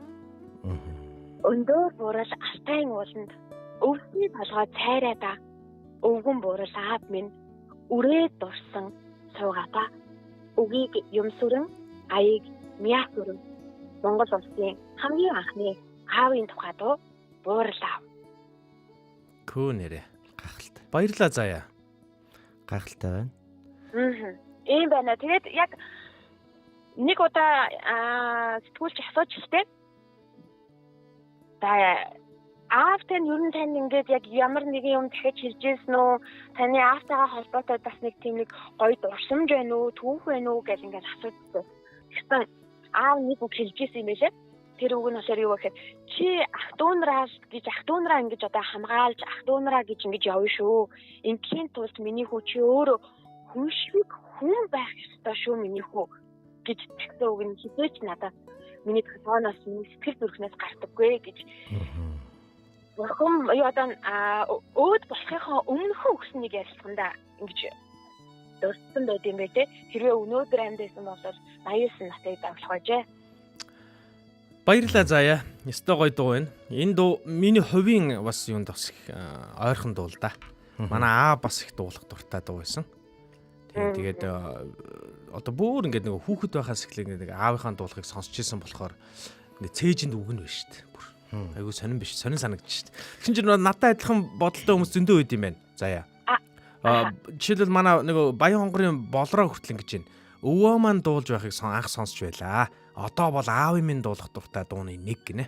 Өндөр буурал алтайн ууланд өвсний толгой цайраад өвгөн буурал аав минь үрээд дурсан суугаата. Үгийг юмсүрэн аяыг Яс өрөнд Монгол улсын хамгийн анхны аавын тухай дуу буурал аав. Көө нэрэ. Гайхалтай. Баярлалаа заяа. Гайхалтай байна. Ийм байна. Тэгээд яг нэг удаа сэтгүүлч асууж хэлтэй. Аавтай нь ер нь тань ингээд яг ямар нэгэн юм дахиж хэлж ирсэн үү? Таны аавтайгаа холбоотой бас нэг тийм нэг гоё дурсамж байна уу? Түүх байна уу гэж ингээд асуудаг. Гэхдээ аав нэг үг хэлж ирсэн юм байлээ. Тэр үг нь болохоор юу гэхээр чи ах дүүнраа ингэж одоо хамгаалж ах дүүнраа гэж ингэж явна шүү. Ингийн тулд миний хүү чи өөрөө хүн шиг хүн байх ёстой шүү миний хүү гэж тэгсэн үг нь хизээч надад миний толгойноос сэтгэл зүрхнээс гардаггүй гэж. Бурхан юу одоо өөд болохынхаа өмнөхөө өгсөн нэг ярилцлаганда ингэж дурдсан байт юм бэ те. Хэрвээ өнөөдөр амьдсан бол 89 настай давлах байжээ. Баярлалаа заяа. Ястой гоё дуу байна. Энэ дуу миний хувийн бас юунд бас их ойрхон дуу л да. Манай аа бас их дуулах дуртай дуу байсан. Тэгээд одоо бүр ингээд нэг хүүхэд байхаас эхлээд нэг аавынхаа дуулахыг сонсч ирсэн болохоор нэг цээжинд үг нь байна шүү дээ. Бүр айгу сонирн биш. Сонирн санагдчих шүү дээ. Тэгсэн чинь надад адилхан бодолтой хүмүүс зөндөө үед юм байна. Заяа. Жишээлбэл манай нэг Баян хонгорын болроо хүртэл ингэж байна. Өвөө маань дуулж байхыг анх сонсч байлаа. Одоо бол аавын минь дуулах дуртай дууны нэг гинэ.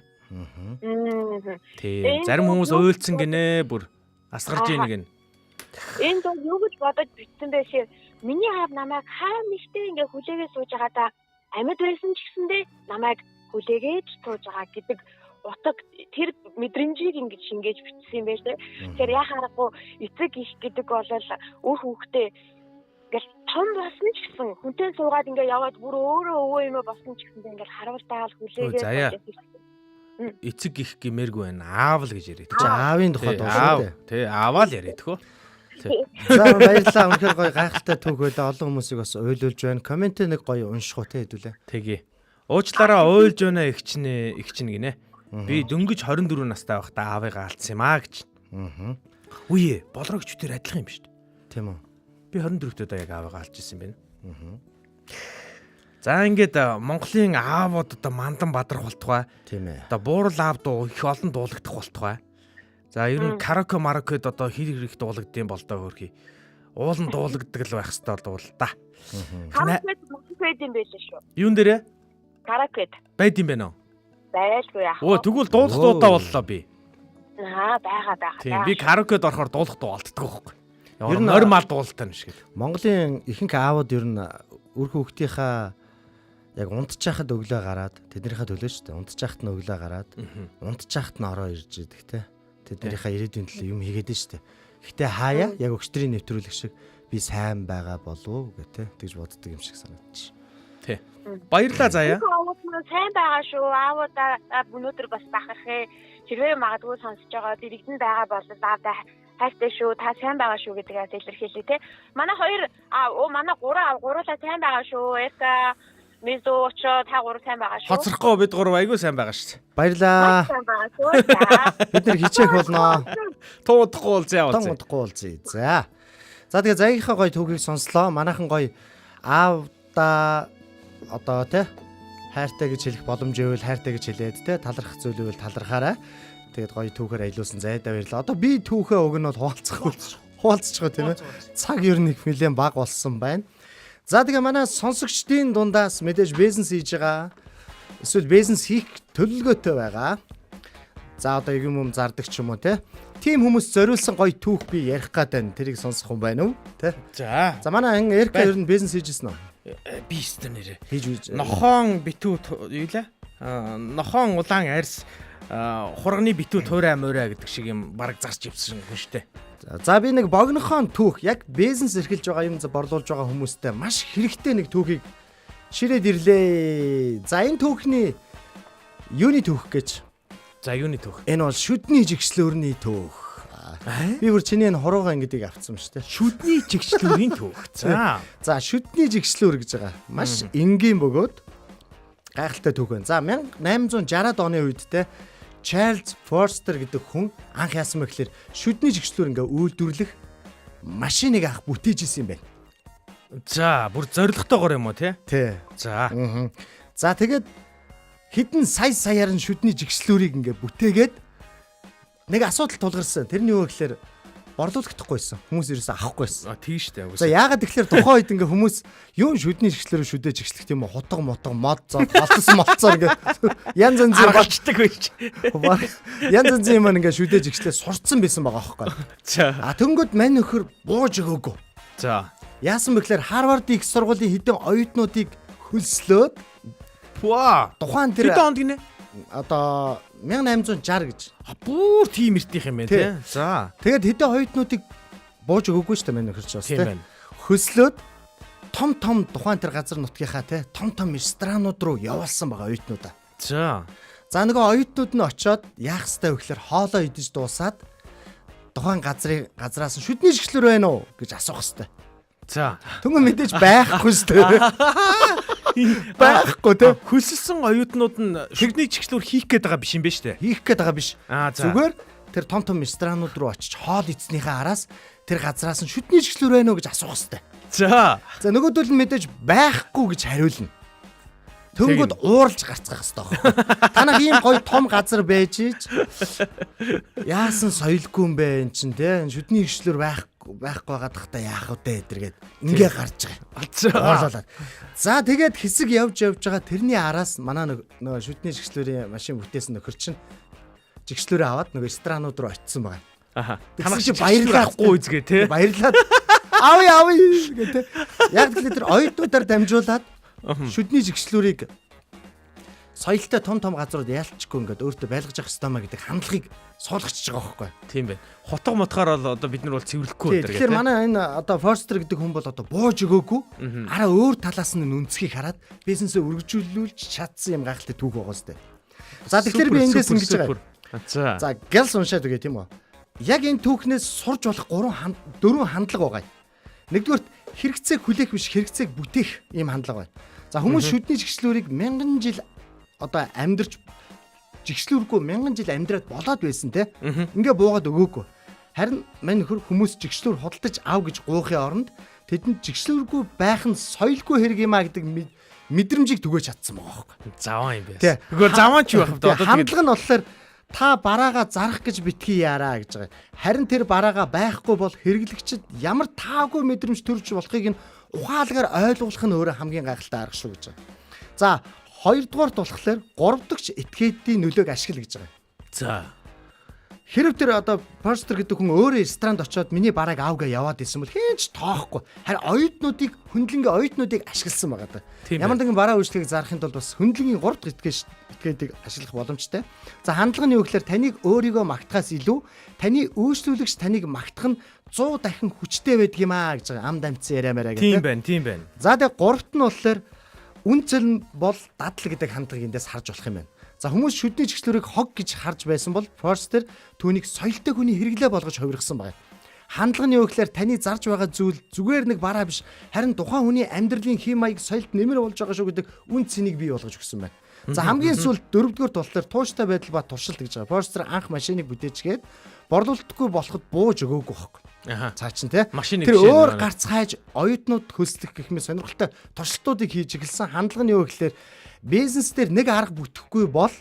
Тийм. Зарим хүмүүс уйлцсан гинэ. Бүр асгарж ийн гинэ. Энэ дуу юу гэж бодож бичсэн бэ шээ? Миний аав намайг хаа нэгтэй ингээ хүлээгээ сууж байгаа та амьд байсан ч гэсэндээ намайг хүлээгээд сууж байгаа гэдэг утга тэр мэдрэмжийг ингэж шингээж бичсэн юм байна. Тэгэхээр яхаарахгүй эцэг их гэдэг бол үр хүүхдээ ингээл том болсон ч гэсэн хүнтэй суугаад ингээ яваад бүр өөрөө өвөө юм болсон ч гэсэн ингээл харуултаал хүлээгээд эцэг их гимээргүй байна. Аав л гэж яриад. Чи аавын тухай аав тий ааваа л яриад хөө. За баярлалаа. Үнэхээр гоё гайхалтай түүх байлаа. Олон хүмүүсийг бас уйлуулж байна. Коммент нэг гоё унших уу те хэдүүлээ. Тэгье. Уучлаараа уйлж байна ихчнэ гинэ. Би дөнгөж 24 настай байхдаа аавыгаа алдсан юм аа гэж. Үе болрогч тэр адилхан юм шүү дээ. Тийм үү. Би 24-т одоо яг аавыгаа алж ирсэн байна. За ингээд Монголын аавууд одоо мандан бадрах болтугай. Тийм ээ. Одоо буурал аав дуу их олон дуулагдах болтугай. За ер нь караоке марокед одоо хэр их дуулагдсан болдоо хөрхий. Уулан дуулагддаг л байх хэвээр дуул та. Каракет мөнгөд юм байл шүү. Юун дээрээ? Каракет. Байд юм байна уу? Байлгүй яах. Өө тэгвэл дуулах дуудаа боллоо би. Байгаа. Тийм би караокед орохоор дуулах дуу олддог байхгүй. Ер нь нормал дуулалтай юм шиг. Монголын ихэнх аавууд ер нь үр хүүхдийнхаа яг унтчихад өглөө гараад тэднийхээ төлөө шүү дээ. Унтчихад нь өглөө гараад унтчихад нь ороо ирж идэг те. Тэднийхээ ирээдүйн төлөө юм хийгээд шүү дээ. Гэхдээ хаяа яг өгчдрийн нэвтрүүлэг шиг би сайн байгаа болов уу гэх тэгж боддог юм шиг санагдчих. Тий. Баярлалаа заяа. Сайн байгаа шүү. Аавуудаа өнөөдөр бас бахархээ. Хэрвээ магадгүй сонсож байгаа дэрэгдэн байгаа бол аавдаа хайртай шүү. Та сайн байгаа шүү гэдгийг илэрхийлье те. Манай манай гуруулаа сайн байгаа шүү. Эка Мизо очоо та гурав сайн байгаа шүү. Хоцрохгүй бид гурав айгүй сайн байгаа шүү. Баярлаа. Сайн байгаа шүү. Бид нар хичээх болно. Туудахгүй уулзъя. Туудахгүй уулзъя. За. За тэгээ заагийнхаа гоё түүхийг сонслоо. Манайхан гоё аавда одоо те хайртай гэж хэлэх боломж ивэл хайртай гэж хэлээд те талархах зүйл ивэл талархаарай. Тэгээд гоё түүхээр аялуулсан зайдаа баярлаа. Одоо би түүхээ өг нь бол хуваалцчихо тийм ээ. Цаг ер нь их нэлээд бага болсон байна. За тэгээ манай сонсогчдын дундаас мэдээж бизнес хийж байгаа. Эсвэл бизнес хийх төлөвлөгөөтэй байгаа. За одоо юм зардаг ч юм уу те. Тим хүмүүс зориулсан гоё түүх би ярих гээд байна. Тэрийг сонсох юм байна уу? Тэ. За. За манай Эрка ер нь бизнес хийжсэн үү? Би өстө нэрээ. Хийж. Нохон битүү юу лээ? Нохон улаан арьс хурганы битүү туурай муурай гэдэг шиг юм бараг зарч ивсэн хүн штэ. За би нэг богнохон түүх яг бизнес эрхэлж байгаа юм борлуулж байгаа хүмүүстээ маш хэрэгтэй нэг түүхийг ширээд ирлээ. За энэ түүхний юуны түүх гэж. За юуны түүх? Энэ бол шүдний жигслөөрний түүх. Би бүр чиний энэ хуруугаа ингэдэг авцсан шүү дээ. Шүдний жигслөөрийн түүх. За. За шүдний жигслөөр гэж байгаа. Маш энгийн бөгөөд гайхалтай түүх байна. За 1860-аад оны үед те Чарльз Форстер гэдэг хүн анх яасан бэ гэхээр шүдний жигслөөр ингээ үйлдвэрлэх машиныг анх бүтээж исэн юм байна. За бүр зоригтойгоор юм уу те? Тий. За. За тэгээд хэдэн саяар нь шүдний жигслөөрийг ингээ бүтээгээд нэг асуудал тулгарсан. Тэрний юу гэхээр борлуулахдаггүйсэн. Хүмүүс ерөөсөө авахгүйсэн. Тийм шүү дээ. За яагаад тэгэхээр тухайн үед ингээ хүмүүс юу шүдний жигслөөрөө шүдэж жигслэх тийм үү? Хутга мотго мод зод холтсон молцоо ингээ янз янзын болчдаг байж. Янз янзын юм ингээ шүдэж жигслээ сурцсан байсан байгаа аахгүй. За. Тэнгүүд мань нөхөр бууж өгөөгүй. За. Яасан бэ гэхээр Харвардын их сургуулийн хэдэн оюутнуудыг хөлслөөд тухайн тэр хэдэн онд гинэ? Одоо 1860 гэж. Бүр тийм эртнийх юм байна тий. За. Тэгээд хэдэн оюутнуудыг бууж өгөөгүй шүү дээ мань нөхөр ч бас тийм байна. Хөлслөөд том тухайн тэр газар нутгийнхаа тий том ресторанууд руу явуулсан байгаа оюутнуудаа. За. За нөгөө оюутнууд нь очиод яах ёстой вэ гэхээр хоолоо идэж дуусаад тухайн газраас нь шүдний жигслэр байна уу гэж асуух ёстой. За. Түнхэн мэдээж байхгүй шүү дээ. Байхгүй те. Хөлсөлсөн оюутнууд нь шүдний жигслэр хийх гээд байгаа биш юм байна шүү дээ. Хийх гээд байгаа биш. Зүгээр тэр том ресторанууд руу очиж хоол идснийхээ араас тэр газраас нь шүдний жигслэр байна уу гэж асуух ёстой. За. За нөгөөдөл нь мэдээж байхгүй гэж хариулна. Тэнгүүд ууралж гарцгаах хэрэгтэй. Танах ийм гоё том газар байж ич яасан соёлгүй юм бэ эн чин те шүдний жигслэр байхгүй байгаад тахта яах вэ гэдэргээд ингээ гарч байгаа. За тэгээд хэсэг явж байгаа тэрний араас манай нөгөө шүдний жигслэрийн машин бүтээсэн нөхөр чинь жигслэрээ аваад нөгөө ресторанууд руу очисон байгаа. Аха. Танах чи баярлахгүй үзгээ те. Баярлаад авъя гэдэг. Яг тэгэхээр тэр оюутнуудаар дамжуулаад шүдний жигслэрийг соёлтой том газрууд яалтчгүй ингээд өөртөө байлгаж явах хэрэгтэй маа гэдэг хандлагыг суулгачж байгаа байхгүй. Тийм байна. Хотго мотхоор бол одоо бид нар бол цэвэрлэхгүй байдаг. Тэгэхээр манай энэ одоо Forster гэдэг хүн бол одоо бууж өгөөгүй. Араа өөр талаас нь үнцгийг хараад бизнесээ өргөжүүлүүлж чадсан юм гайхалтай түүх байгаа сте. За тэгэхээр би эндээс ингэж байгаа. За Gels уншаад үгээ тийм үү. Яг энэ түүхнээс сурж болох 4 хандлага байгаа. Нэгдүгээр хэрэгцээг хүлээх биш хэрэгцээг бүтээх ийм хандлага байна. За хүмүүс шүдний жигшлүүрийг 1000 жил одоо амьдарч жигшлүүргүй 1000 жил амьдраад болоод байсан те. Ингээ буугаад өгөөгүй. Харин мань нөхөр хүмүүс жигшлүүр худалдаж ав гэж гуйхын оронд тэдэнд жигшлүүргүй байх нь соёлгүй хэрэг юм а гэдэг мэдрэмжийг түгэж чадсан байгаа байхгүй. Заваа юм байсан. Тэгвэл заваа ч юу байх вэ? Одоо хандлага нь болохоор та бараагаа зарах гэж битгий яараа гэж байгаа. Харин тэр бараагаа байхгүй бол хэрэглэгчид ямар таагүй мэдрэмж төрж болохыг нь ухаалгаар ойлгуулах нь өөрөө хамгийн гайхалтай арга шүү гэж байгаа. За хоёрдугаарт болохоор 3 дахь этикетийн нөлөөг ашигла гэж байгаа. За Хэрэг тэр одоо Forster гэдэг хүн өөрөө ресторанд очиод миний барааг аавгаа яваад исэн бол хинч тоохгүй. Харин оюутнуудыг хөндлөнгийн оюутнуудыг ашигласан байгаа даа. Ямар нэгэн бараа үйлчлэгийг зарахын тулд бас хөндлөнгийн 3 дахь этикетийг ашиглах боломжтой. За хандлага нь юу гэхээр таныг өөрийгөө магтахаас илүү таны үйлчлүүлэгч таныг магтах нь 100 дахин хүчтэй байдаг юм аа гэж байгаа. Ам дамцсан яриамаараа гэдэг. Тийм байна. За тэгээ 3-т нь болохоор үн цэл нь бол дадал гэдэг хандлагыг эндээс харж болох юм байна. За хүмүүс шүдний жигшлүүрийг хог гэж харж байсан бол Forster түүнийг соёлтой хүний хэрэглээ болгож хувиргасан байна. Хандлага нь юу гэхээр таны зарж байгаа зүйл зүгээр нэг бараа биш харин тухайн хүний амьдралын хэм маяг соёлд нэмэр болж байгаа шүү гэдэг үн цэнийг бий болгож өгсөн байна. За хамгийн сүүлд 4-р болохоор тууштай байдал ба туршилт гэж байгаа. Forster анх машиныг бүтээчгээд борлуулалтгүй болоход бууж өгөөгүй байхгүй. Цаа чин те. Тэр өөр гарц хайж оюутнууд хөлслөх гэх мэт сонирхолтой туршилтуудыг хийж эхэлсэн. Хандлага нь юу гэхээр бизнес дээр нэг арга бүтэхгүй бол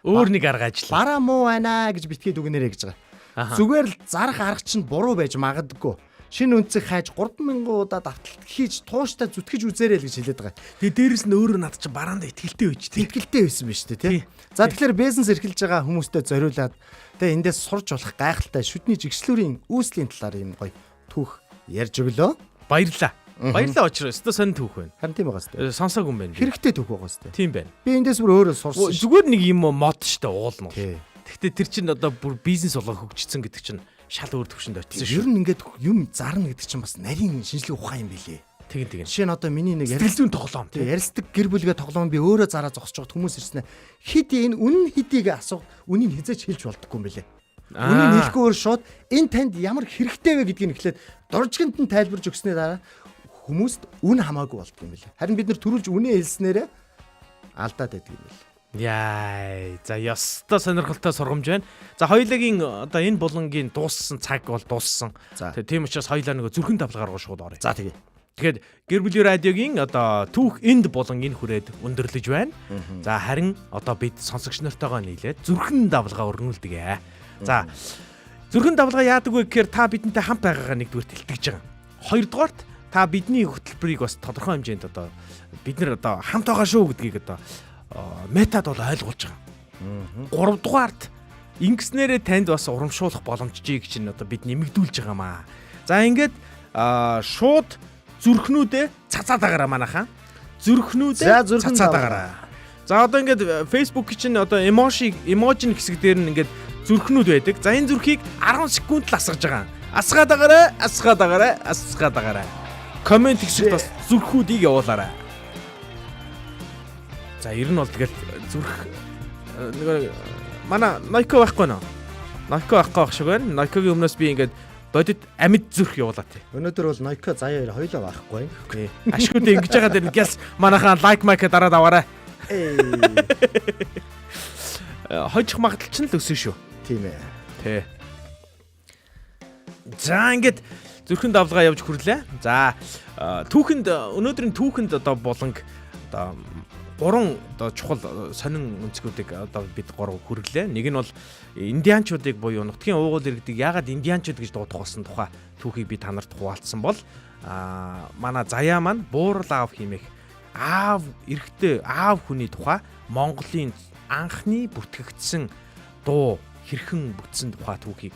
өөр нэг арга ажиллаа. Бараа муу байна гэж битгий дүгнэрэй гэж байгаа. Зүгээр л зарах арга чинь буруу байж магадгүй. Шинэ үнцийг хайж 3000 удаа давталт хийж тууштай зүтгэж үзээрэй л гэж хэлээд байгаа. Тэгээ дээрэс нь өөрөө над чинь бараанда итгэлтэй байж тий. Итгэлтэй байсан биз дээ тий. За тэгэхээр бизнес эрхэлж байгаа хүмүүстэй зориулаад тэгээ эндээс сурж болох гайхалтай шүдний жигшлүүрийн үүслийн талаар юм гоё түүх ярьж өглөө. Баярлалаа. Баярлалаа очроо. Өстө сонь түүх байна. Харин тийм байгаа сте. Сонсоогүй юм байна. Хэрэгтэй түүх байгаа сте. Тийм байна. Би эндээс бүр өөрөө сурсан. Зүгээр нэг юм мод штэ уулна. Гэхдээ тэр чинь одоо бүр бизнес болго хөгжсөн гэдэг чинь шал өөр төвшөнд очсон шүү. Ер нь ингээд юм зарна гэдэг чинь бас нарийн шинжлэх ухаан юм билээ. Тэгин. Жишээ нь одоо миний нэг ярилцлагын тоглоом. Ярилцдаг гэр бүлгээ тоглоом би өөрөө зараа зогсож байгаа хүмүүс ирснэ. Хэд энэ үнэн хэдийг асуу үнийг хизээч хэлж болдоггүй юм билээ. Үнийг хэлэхгүй өөр шууд энэ танд ямар хэрэгтэй вэ гэдгийг эхлээд дуржигт нь тайлбарж өгснээр дараа хүмүүст үн хамаагүй болдго юм билээ. Харин бид нар төрүүлж үнэ хэлснээрээ алдаад байдаг юм билээ. Яй. За ёстой сонирхолтой сургамж байна. За хоёулагийн одоо энэ булангийн дууссан цаг бол дууссан. Тийм учраас хоёулаа нэг зүрхэн давлгаар руу шууд оръё. За тэгээ. Тэгэхээр Гэр бүлийн радиогийн одоо түүх энд булангийн хүрээд өндөрлөж байна. За харин одоо бид сонсогч нартайгаа нийлээд зүрхэн давлгаа өрнүүлдэг. За зүрхэн давлгаа яадаг вэ гэхээр та бидэнтэй хамт байгаагаа нэгдүгээр тэлтгэж байгаа. Хоёрдугаарт та бидний хөтөлбөрийг бас тодорхой хэмжээнд одоо бид нар одоо хамт байгаа шүү гэдгийг одоо метад бол ойлгуулж байгаа. Гуравдугаарт ингэснээрээ танд бас урамшуулах боломжийг чинь одоо бид нэмэгдүүлж байгаамаа. За ингээд шууд зүрхнүүдээ цацаад агараа манайхаа. Зүрхнүүдээ цацаад агараа. За одоо ингээд Facebook чинь одоо эможи хэсэг дээр нь ингээд зүрхнүүд байдаг. За энэ зүрхийг 10 секунд л асгаж байгаа. Асгаад агараа. Комент хэсэгт бас зүрхүүдийг явуулаарай. За ер нь бол тэгэл зүрх нэг манай Noiko байхгүй нөө. Noiko байхгүй байх шиг байна. Noiko-гийн өмнөөс би ингээд бодит амьд зүрх явуулаа тий. Өнөөдөр бол Noiko заяа хоёлоо байхгүй. Тий. Ашгүйдээ ингэж байгаа дээр гялс манайхаа лайк майк дараад аваарай. Хожих магадлал ч л өссөн шүү. Тийм ээ. Тий. За ингээд зүрхэн давлгаа явж хүрлээ. За түүхэнд өнөөдрийн түүхэнд одоо буланг одоо 3 одоо чухал сонин өнцгүүдийг одоо бид 3 хүргэлээ. Нэг нь бол индианчуудыг буюу нутгийн уугуул иргэдийг яагаад индианчууд гэж дуудсан тухай түүхийг би та нарт хуваалцсан бол манай заяа маань буурал аав хэмээх эрэгтэй аав хүний тухай Монголын анхны бүтгэгдсэн дуу хэрхэн бүтсэн тухай түүхийг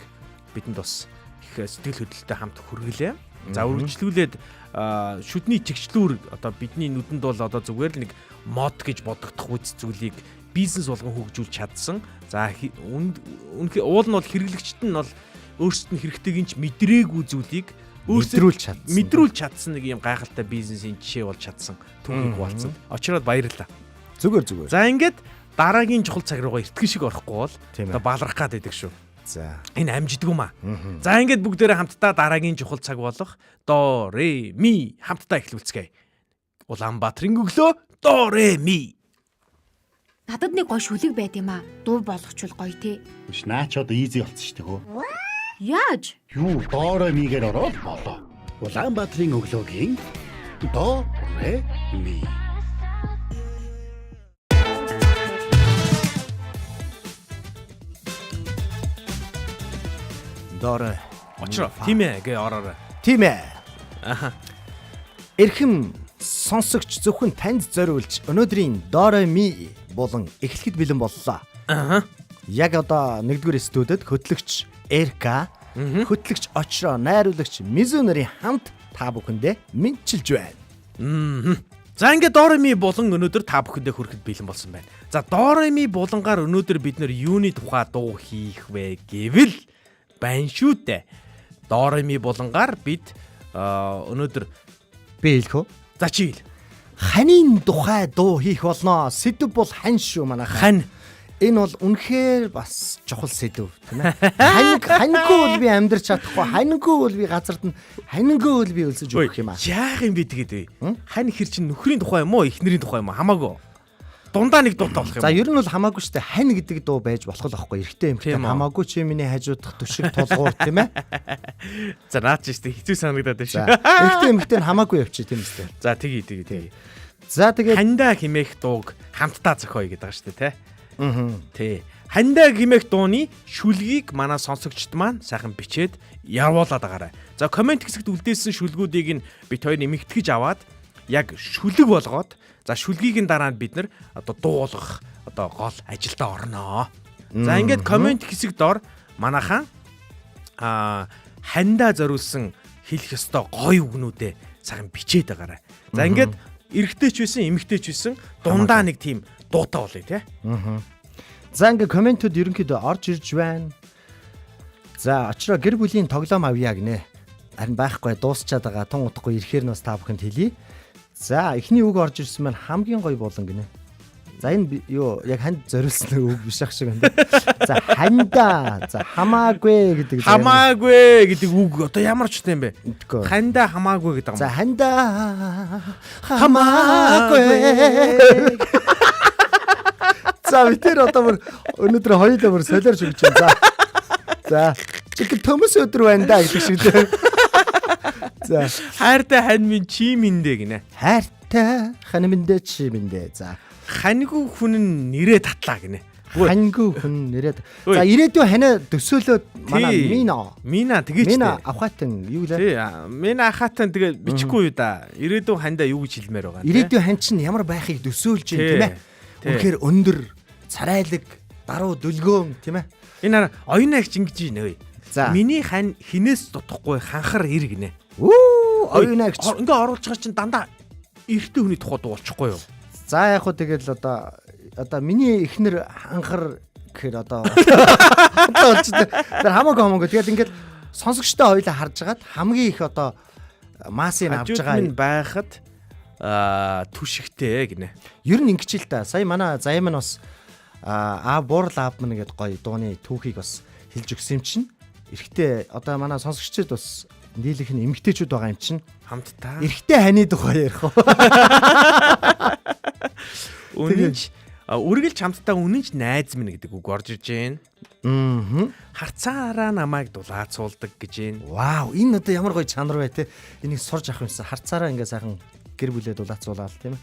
бидэнд бас их сэтгэл хөдлөлтөй хамт хүргэлээ. За үргэлжлүүлээд шүдний чигчлүүр одоо бидний нүдэнд бол одоо зүгээр л нэг мод гэж бодогдох үс зүйлийг бизнес болгон хөгжүүлж чадсан. За үнэхээр уул нь бол хэрэглэгчд нь бол өөрсдөд нь хэрэгтэйг ч мэдрээгүй зүйлийг мэдрүүлж чадсан нэг юм гайхалтай бизнесийн жишээ болж чадсан түүхийг хуваалцсан. Очроод баярлалаа. Зүгээр. За ингээд дараагийн чухал цаг руугаа эртгэн шиг орохгүй бол одоо баалрах гад байдаг шүү. За энэ амжидгүй маа. За ингээд бүгдээрээ хамтдаа дараагийн чухал цаг болох до ре ми хамтдаа эхлүүлцгээе. Улаанбаатарын өглөө до ре ми. Надад нэг гой шүлэг байд юм аа. Дуу болгочвол гоё те. Биш наач одоо easy болсон шүү дээ хөө. Яаж? Юу доорой мигээр ороод болоо. Улаанбаатарын өглөөгийн до ре ми. Дорой. Очроо. Тийм ээ гээ ороорой. Тийм ээ. Аха. Эрхэм сонсогч зөвхөн танд зориулж өнөөдрийн Дорой ми болон эхлэхэд бэлэн боллоо. Аха. Яг одоо 1-р студид хөтлөгч РК, хөтлөгч Очроо, найруулагч Мизу нарын хамт та бүхэндээ мэдчилж байна. За ингээд Дорой ми болон өнөөдөр та бүхэндээ хүрэхэд бэлэн болсон байна. За Дорой ми болонгаар өнөөдөр бид нэр юуны тухай дуу хийх вэ гэвэл байна шүү дээ. Дорой ми болонгаар бид өнөөдөр Би хэлэх үү? за чи хэл. Ханийн тухай дуу хийх болно. Сэдв бол хань шүү манайхаа. Хань. Энэ бол үнэхээр бас чухал сэдв тийм ээ. Ханьгүй бол би амьдрч чадахгүй. Ханьгүй бол би газарт нь ханьгүй бол би өлсөж өгөх юм аа. Яах юм бэ тэгээд вэ? Хань хэр чин нөхрийн тухай юм уу, эхнэрийн тухай юм уу? Хамаагүй. Дундаа нэг дуутай болох юм. За ер нь бол хамаагүй шүү дээ. Хань гэдэг дуу байж болох л аахгүй. Эрэгтэй эмэгтэй хамаагүй чи миний хажуудах түшиг тулгуур тийм ээ. За наад чи шүү дээ хэцүү санагдаад байна шүү. Эрэгтэй эмэгтэй нь хамаагүй явчих тийм үстэй. За тгий. За тэгээд Хандаа химээх дууг хамтдаа зохиоё гэдэг байгаа шүү дээ те. Тий. Хандаа химээх дууны шүлгийг манай сонсогчд маань сайхан бичээд явуулаад байгаарай. За комент хэсэгт үлдээсэн шүлгүүдийг нь бид хоёр нэмэгтгэж аваад яг шүлэг болгоод за шүлгийг нь дараа нь бид нар одоо дуулгах одоо гол ажилдаа орноо. За ингээд комент хэсэг дор манайхан хандаа зориулсан хэлэх ёстой гоё үгнүүдээ сайхан бичээд байгаарай. За ингээд эрэгтэйч байсан, эмэгтэйч байсан дундаа нэг тийм дуутай болъё те. За ингээ комментууд ерөнхийдөө орж ирж байна. За очроо гэр бүлийн тоглоом авъя гинэ. Харин байхгүй дуусчаад байгаа тун утгагүй ирэхээр нас та бүхэнд хэлье. За эхний үг орж ирсэн маань хамгийн гоё болон гинэ. За энэ юу яг ханд зориулсан үг биш ах шиг байна. За хандаа, за хамаагүй гэдэг. Хамаагүй гэдэг үг одоо ямар ч юм бэ? Мэдгүй. Хандаа хамаагүй гэдэг юм. За хандаа хамаагүй. За битэр одоо өнөөдөр хоёулаа бүр солиорч өгч байна. За чиг төмөс өдөр байна да гэдэг шиг дээ. За хайртай хань минь чи миндэ гинэ. хайртай хань миндэ чи миндэ. За Ханьгүй хүн нь нэрээ татлаа гинэ. ханьгүй хүн нэрээд. За ирээдүйн ханаа төсөөлөөд манай Мина тэгээч. Мина авхатан юу лээ? Тий, Мина ахатан тэгээ бичихгүй юу да. Ирээдүйн хандаа юу гэж хэлмээр байгаа. Ирээдүйн хан чинь ямар байхыг төсөөлж юм тийм ээ. Үнэхээр өндөр, царайлаг, даруу дүлгөөн тийм ээ. Энэ оюун агч ингэж нэ. За. Миний хань хинээс дутхгүй ханхар ир гинэ. Оюун агч. Ингээ оруулж байгаа чинь дандаа эртний хүний тухай дуулчихгүй юу? За яг хөө тэгэл одоо миний эхнэр ханхар гэхээр одоо тэр хамаагүй тэгэл ингээд сонсогчтой хоёлаа харж агаад хамгийн их одоо маасыг авч байгаа юм байхад түшигтэй гинэ. Ер нь ингэж л да. Сая манай заяа маань бас буурал аавман гэдэг гоё дууны түүхийг бас хэлж өгсөн юм чинь. Эрэгтэй одоо манай сонсогчдод бас нийлэх нь эмэгтэйчүүд байгаа юм чинь. Хамтдаа. Эрэгтэй ханы тухай ярих уу? Үнэнч үргэлж хамтдаа үнэнч найз минь гэдэг үг орж иж байна. Харцаараа намайг дулаацуулдаг гэж байна. Вау, энэ одоо ямар гоё чанар бай те. Энийг сурж авах юмсан. Харцаараа ингээ сайхан гэр бүлээ дулаацуулаад тийм ээ.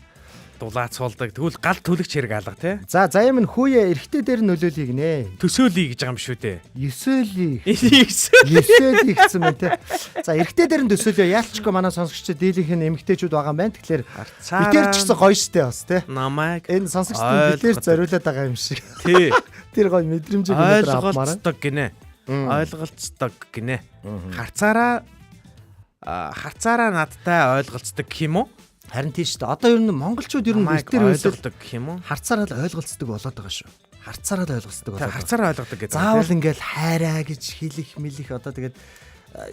Дулаацуулдаг. Тэгвэл гал түлэгч хэрэг алга тий. За заяа минь хүүе эрэгтэй дээр нөлөөлье гинэ. Төсөөлье гэж байгаа юм шүү дээ. Ёсөөлье. Ёсөөлье гэсэн мэт те. За эрэгтэй дээр нь төсөөлье. Яалчгүй манай сонсогчдод дийлийнх нь эмэгтэйчүүд байгаа юм байна. Тэгэхээр битэр ч гэсэн гоё штэ бас те. Намайг энэ сонсогчдод битэр зориулаад байгаа юм шиг. Тий. Тэр гоё мэдрэмжийг өнөөдөр авмаар. Ойлголцдог гинэ. Ойлголцдог гинэ. Харцаараа надтай ойлголцдог гэх юм уу? Харин тийш дээ. Одоо ер нь монголчууд ер нь бэлтэр үсэл ойлгодог гэх юм уу? харцаараа л ойлголцдог болоод байгаа шүү. Харцаараа л ойлголцдог болоод. Харцаараа ойлгодог гэж. Заавал ингээл хайраа гэж хэлэх мэлэх одоо тэгээд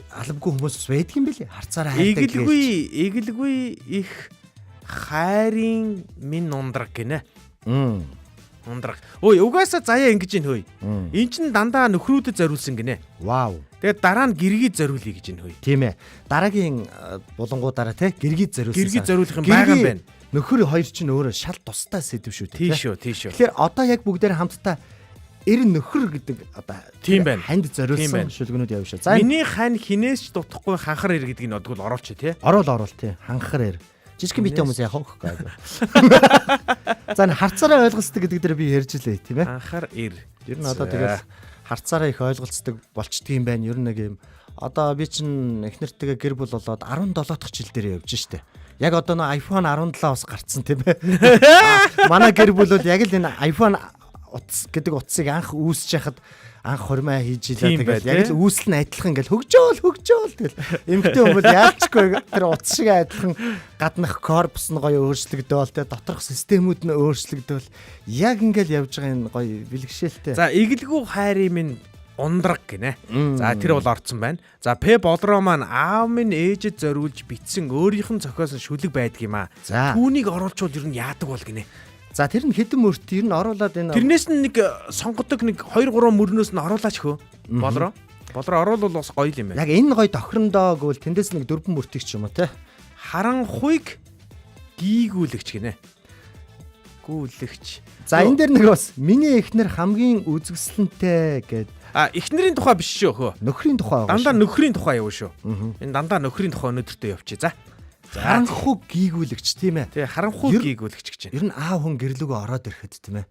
албагүй хүмүүс байдаг юм бэлээ. Харцаараа хайдаг. Эгэлгүй их хайрын минь нундраг гинэ. Ундраг. Ой, угаасаа заяа ингэж ийн хөөе. Энд чинь дандаа нөхрүүдэд зориулсан гинэ. Вау. Тэгээд дараа нь гэргийд зориулъя гэж ийн хөөе. Тийм ээ. Дараагийн булангуудаараа те гэргийд зориулсан. Гэргийд зориулах юм байгаа юм байна. Нөхөр хоёр чинь өөрөө шал тустай сэдв шүү те. Тийш үү. Тэгэхээр одоо яг бүгдээр хамтдаа эр нөхөр гэдэг одоо тийм байна. Ханд зориулсан шүлгэнүүд явна шүү. За миний хань хинээс ч дутхгүй ханхар эр гэдгийг одгол оруулч те. Орол тий. Ханхар эр. Жижигхэн битээ хүмүүс яах вэ гэхгүй. За энэ харцаараа ойлголцдог гэдэг дээр би ярьж илээ тийм ээ. Ханхар эр. Ер нь одоо тэгэл харцаараа их ойлголцдог болчдөг юм байна. Ер нь нэг юм. Одоо би чинь эхнэртэйгээ гэр бүл болоод 17 дахь жил дээр явж штэ. Яг одоо нөө iPhone 17 бас гарцсан тийм ээ. Манай гэр бүл бол яг л энэ iPhone утас гэдэг утсыг анх үүсэж яхад анх хормоо хийж илаа тэгэл яг л үүсэл нь адилхан ингээл хөгжөөл тэгэл эмгтэй хүмүүс яалчгүй тэр утас шиг адилхан гаднах корпус нь гоё өөрчлөгдөөл тэ доторх системүүд нь өөрчлөгдөөл яг ингээл явж байгаа энэ гоё бэлгшээлтэй. За эгэлгүй хайрын минь ундраг гинэ. За тэр бол орцсон байна. За П бодроо маань аав минь ээжэд зориулж битсэн өөрийнх нь зохиосон шүлэг байдаг юм аа. Түүнийг оруулчвал ер нь яадаг бол гинэ. За тэр нь хэдэн мөрт ер нь оруулаад энэ тэрнээс нь нэг сонгодог нэг 2 3 мөрнөөс нь оруулаач хөө. Бодроо оруулал бас гоё юм байна. Яг энэ гоё тохирондоо гэвэл тэндээс нэг 4 мөртийг ч юм уу те. Харанхуйг гийгүүлэгч гинэ. Гүүлэгч. За энэ дээр нэг бас миний эхнэр хамгийн үзэсгэлэнтэй гэд. Эхнэрийн тухай биш шүү хөө. Нөхрийн тухай байгаа. Дандаа нөхрийн тухай явна шүү. Энэ дандаа нөхрийн тухай өнөөдөртөө явчих. За. Харанхуй гийгүүлэгч тийм ээ. Тэгээ харанхуй гийгүүлэгч гэж байна. Ер нь аав хүн гэрлүүгөө ороод ирэхэд тийм ээ.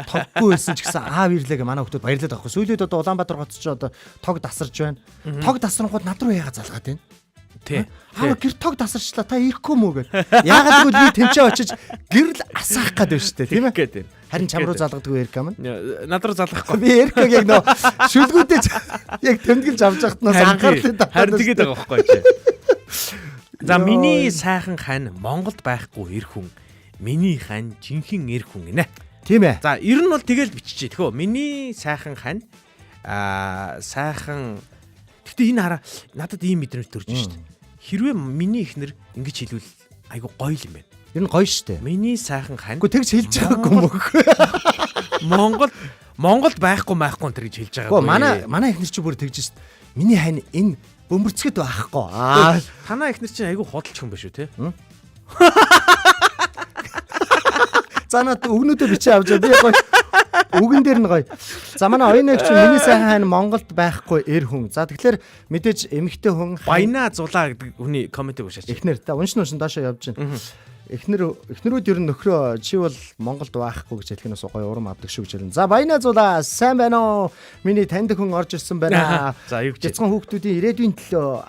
Тоггүй байсан ч гэсэн аав ирлээ манай хүмүүс баярлаад байгаа хгүй. Сүүлээд одоо Улаанбаатар хотч одоо тог тасарч байна. Тог тасрангууд над руу яага залгаад байна. Тий. Аав гэр тог тасарчлаа та ирэхгүй мүү гэд. Яагаад гэвэл би тэнцээ очиж гэрэл асаах гээд байна шүү дээ тийм ээ. Харин чам руу залгадгүй Эрка маань. Над руу залгахгүй. Би Эркаг яг нөө шүлгүүдээ яг тэмдэглэж авч явахтнаас анхаарлаа. Харин тэгээд байгаа байхгүй чи. За миний сайхан хань Монголд байхгүй эр хүн. Миний хань жинхэнэ эр хүн гинэ. Тийм ээ. За ер нь бол тэгэл биччихээ тэхөө. Миний сайхан хань сайхан. Гэтэ энэ хараа надад ийм мэдрэмж төрж штт. Хэрвээ миний эхнэр ингэж хэлвэл айгу гоё юм байна. Ер нь гоё штэ. Миний сайхан хань. Үгүй тэгж хэлж байгаагүй мөг. Монголд байхгүй тэр гэж хэлж байгаа. Үгүй манай эхнэр чи бүр тэгж штт. Миний хань энэ бөмбөрцгöd байхгүй. Танаа эхнэр чинь айгу худалч хүн биш үү те? За над өгнүүдээ бичиж авч би гоё. Үгэн дээр нь гоё. За манай оюун эгч миний сайхан хань Монголд байхгүй эр хүн. За тэгэхээр мэдээж эмэгтэй хүн Баяна зулаа гэдэг хүний комментиг уншаач. Эхнэр та уншин доошоо явж байна. Эхнэрүүд ер нь нөхрөө чи бол Монголд байхгүй гэж хэлхэнээс гоё урам авдаг шүү гэж хэлнэ. За Баяна зулаа сайн байна уу? Миний таньдаг хүн орж ирсэн байна. За юу гэж Жицхан хүүхдүүдийн ирээдүйн төлөө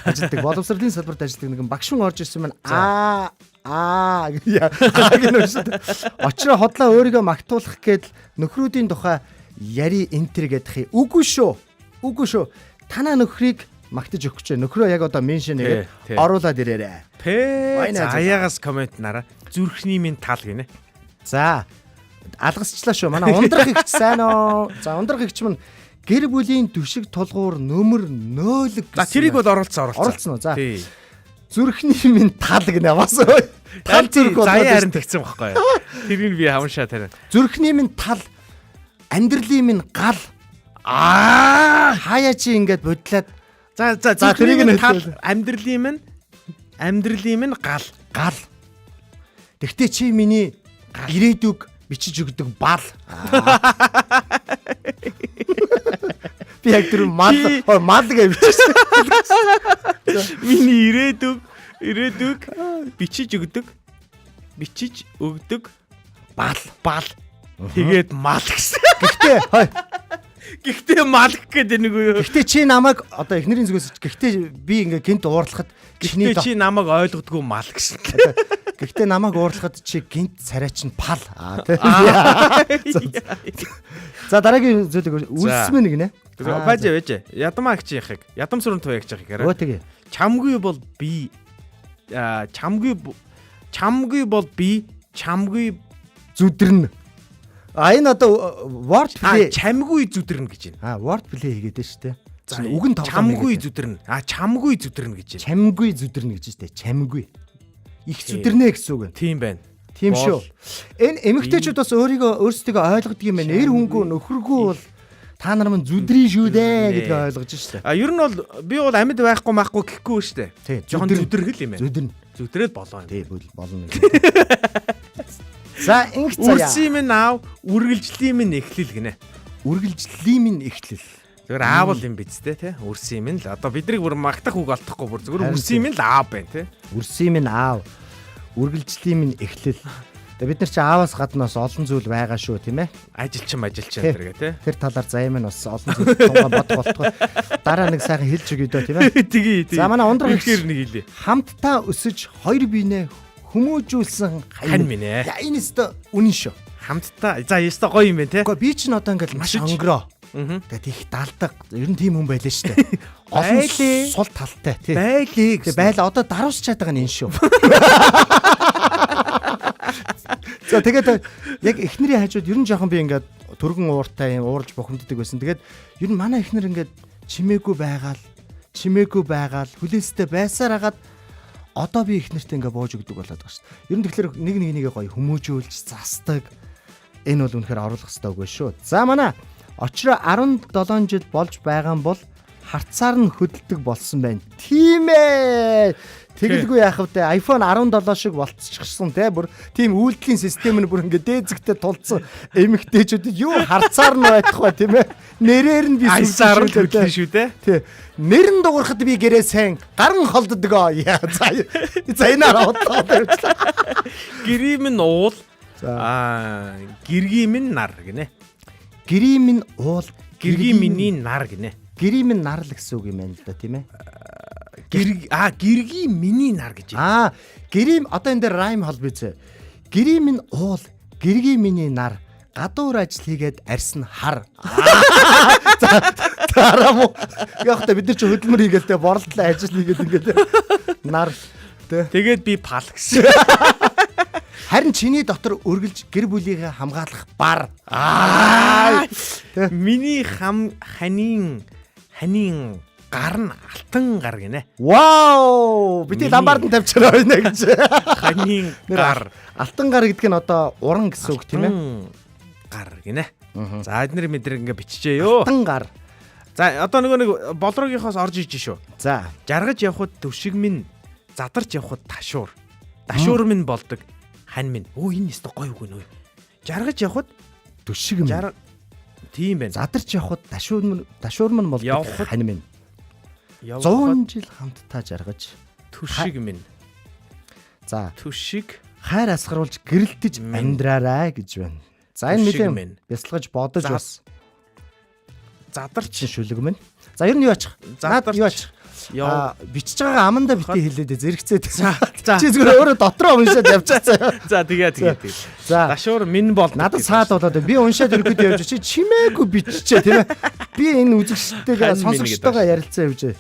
ажилладаг боловсролын салбарт ажилладаг нэгэн багш хүн орж ирсэн байна. Очроо хотлоо өөрийгөө магтуулах гээд нөхрүүдийн тухай яри энтер гэдэх юм. Үгүй шүү. Танаа нөхрийг магтаж өгч чэ. Нөхрөө яг одоо меншн нэгээд оруулаад ирээрээ. Аяагаас коммент нараа. Зүрхний минь тал гинэ. За алгасчлаа шүү. Манай ундрах ихч сайн оо. За ундрах ихч мань гэр бүлийн түшиг тулгуур нөмөр 0 гэсэн. За тэрийг бол оролцсон уу. За. Зүрхний минь тал гинэ бас. Тал зүрх бол заяа харин тэгсэн байхгүй. Тэрийг би хамшаа тарина. Зүрхний минь тал, амьдралын минь гал. Хаяа чи ингээд бодлаад. За зүрхний минь тал, амьдралын минь гал. Тэгтээ чи миний ирээдүг бичиж өгдөг бал. Би яг тэр мал гэж бичсэн. Миний ирээдүг бичиж өгдөг бал. Тэгээд мал гэсэн. Гэхдээ мал гэдэг нэг үү. Гэхдээ чи намайг одоо эхнэрийн зүгээс би ингээ гинт уурлахад гэхдээ чи намайг ойлгодгүй мал гэсэн. Гэхдээ намайг уурлахад чи гинт царай чинь пал. За дараагийн зүйлийг үлсмэн гинэ. Байж. Ядамаа гэж яхих. Ядам сүрэн туяа гэж яхих гэрэ. Өө тэгээ. Чамгүй бол би чамгүй бол би чамгүй зүдэрнэ. Энэ одоо word play чамгүй зүдэрнэ гэж байна. Word play хийгээд байна шүү дээ. Үг нь чамгүй зүдэрнэ. Чамгүй зүдэрнэ гэж байна. Чамгүй зүдэрнэ гэж дээ. Чамгүй. Их зүдэрнэ гэсэн үг байна. Тийм байна. Тийм шүү. Энэ эмэгтэйчүүд бас өөрсдөө ойлгодог юм байна. Эр хөнгөө нөхөргөө бол та нар минь зүдрийн шүү дээ гэдгийг ойлгож штэ. Ер нь бол би бол амьд байхгүй гэхгүй штэ. Жохон зүдэргэл юм байна. Зүдрээд болоо юм. Тийм болно. За ингэ заяа. Үрсийн минь аав, үргэлжлийн минь эхлэл гинэ. Үргэлжлийн минь эхлэл. Зүгээр аавал юм биз дээ, тий? Үрсийн минь л одоо биднийг бүр магтах үг олдохгүй бүр зүгээр үрсийн минь л аав байна, тий? Үрсийн минь аав, үргэлжлийн минь эхлэл. Тэгээ бид нар чи ааваас гаднаас олон зүйл байгаа шүү, тийм ээ? Ажилчин тэргээ, тий? Тэр талаар заяа минь бас олон зүйл тунгаа бодох болтгой. Дараа нэг сайхан хэлж өгье дөө, тийм ээ? Тгий. За манай ундрах ихээр нэг хэлээ. Хамтдаа өсөж хоёр биенээ хүмүүжүүлсэн хань минь ээ. Энэ өстө үнэн шүү. Хамтдаа. За ёстой гоё юм байна, тий? Гэхдээ би ч н одоо ингээл маш өнгөрөө. Тэгээд их даалдаг. Ер нь тийм хүн байлаа шүү дээ. Олон сул талтай тий. Байлээ гэсэн. Байла одоо даруус чаад байгаа нь энэ шүү. За тэгээд яг эхнэрийн хажууд ер нь жоохон би ингээд түргэн ууртай уурж бухимддаг байсан. Тэгээд ер нь манай эхнэр ингээд чимээгүй байгаал хүлээстэй байсаар хагаад одоо би эхнэртэй ингээд бууж өгдөг болоод байгаа шүү дээ. Ер нь тэгэхээр нэг гоё хүмүүжүүлж засдаг. Энэ бол үнэхээр оруулах хэрэгтэй үгүй шүү. За манай очроо 17 жил болж байгаа нь бол харцаар нь хөдөлдөг болсон байна. Тийм ээ. Тэгэлгүй яах вэ? iPhone 17 шиг болцчихсон те. Бүр тийм үйлдэлийн систем нь бүр ингээд дээзэгтэй тулцсан эмэгтэйчүүдэд юу харцаар нь байх вэ тийм ээ? Нэрээр нь би сүлжээр хөдлөн шүү те. Тий. Нэр нь дуурахад би гэрээ сайн гаран холддог. За энаар бодлоо. Гэрийн минь уул. Гэргийн минь нар гинэ. Гэрийн минь уул, гэргийн миний нар гинэ. Гэрийн минь нар л гэсэн үг юм байна л да тийм ээ. Гэргийн миний нар гэж. Гэрийн одоо энэ дээр райм хол бизээ. Гэрийн минь уул, гэргийн миний нар гадуур ажил хийгээд арьсан хар. Тараа мó. Яг та бид нар ч хөдөлмөр хийгээл тэ борлолтой ажил хийгээд ингээд нар тэ. Тэгээд би пал гэсэн. Харин чиний дотор өргөлж гэр бүлийгээ хамгаалах бар. Миний ханийн гар нь алтан гар гинэ. Вау! Бидний ламбард нь тавьчихараа байна гэж. Ханийн гар. Алтан гар гэдэг нь одоо уран гэсэн үг тийм ээ. Гар гинэ. За эднэр мэдрэг ингээ биччихээ ёо. Алтан гар. За одоо нэг болрогийнхоос орж иж шүү. За жаргаж явхад төвшиг минь задарч явхад ташуур. Ташуур минь болдог. Хань минь. Энэ өстө гоё үг нөө. Жаргаж явхад төвшиг минь. Тийм байна. Задарч явхад ташуур минь болдог. Хань минь. 100 жил хамтдаа жаргаж төвшиг минь. За төвшиг хайр асгаруулж гэрэлтэж амьдраарай гэж байна. За энэ мэдээ бясалгаж бодож бас задарч шүлэг минь. За ер нь юу ачих? Наад юу ачих? Бичиж байгаа аманда битээ хэлээд зэрэгцээд. Чи зүгээр өөрөө дотроо уншаад явчихсан. За тэгээ. За дашуур минь бол надад саад болоод би уншаад ирэхэд явж чи чимээгүй биччихэ тийм ээ. Би энэ үзэгчтэйгээ сонсогчтойгоо ярилцсан явж.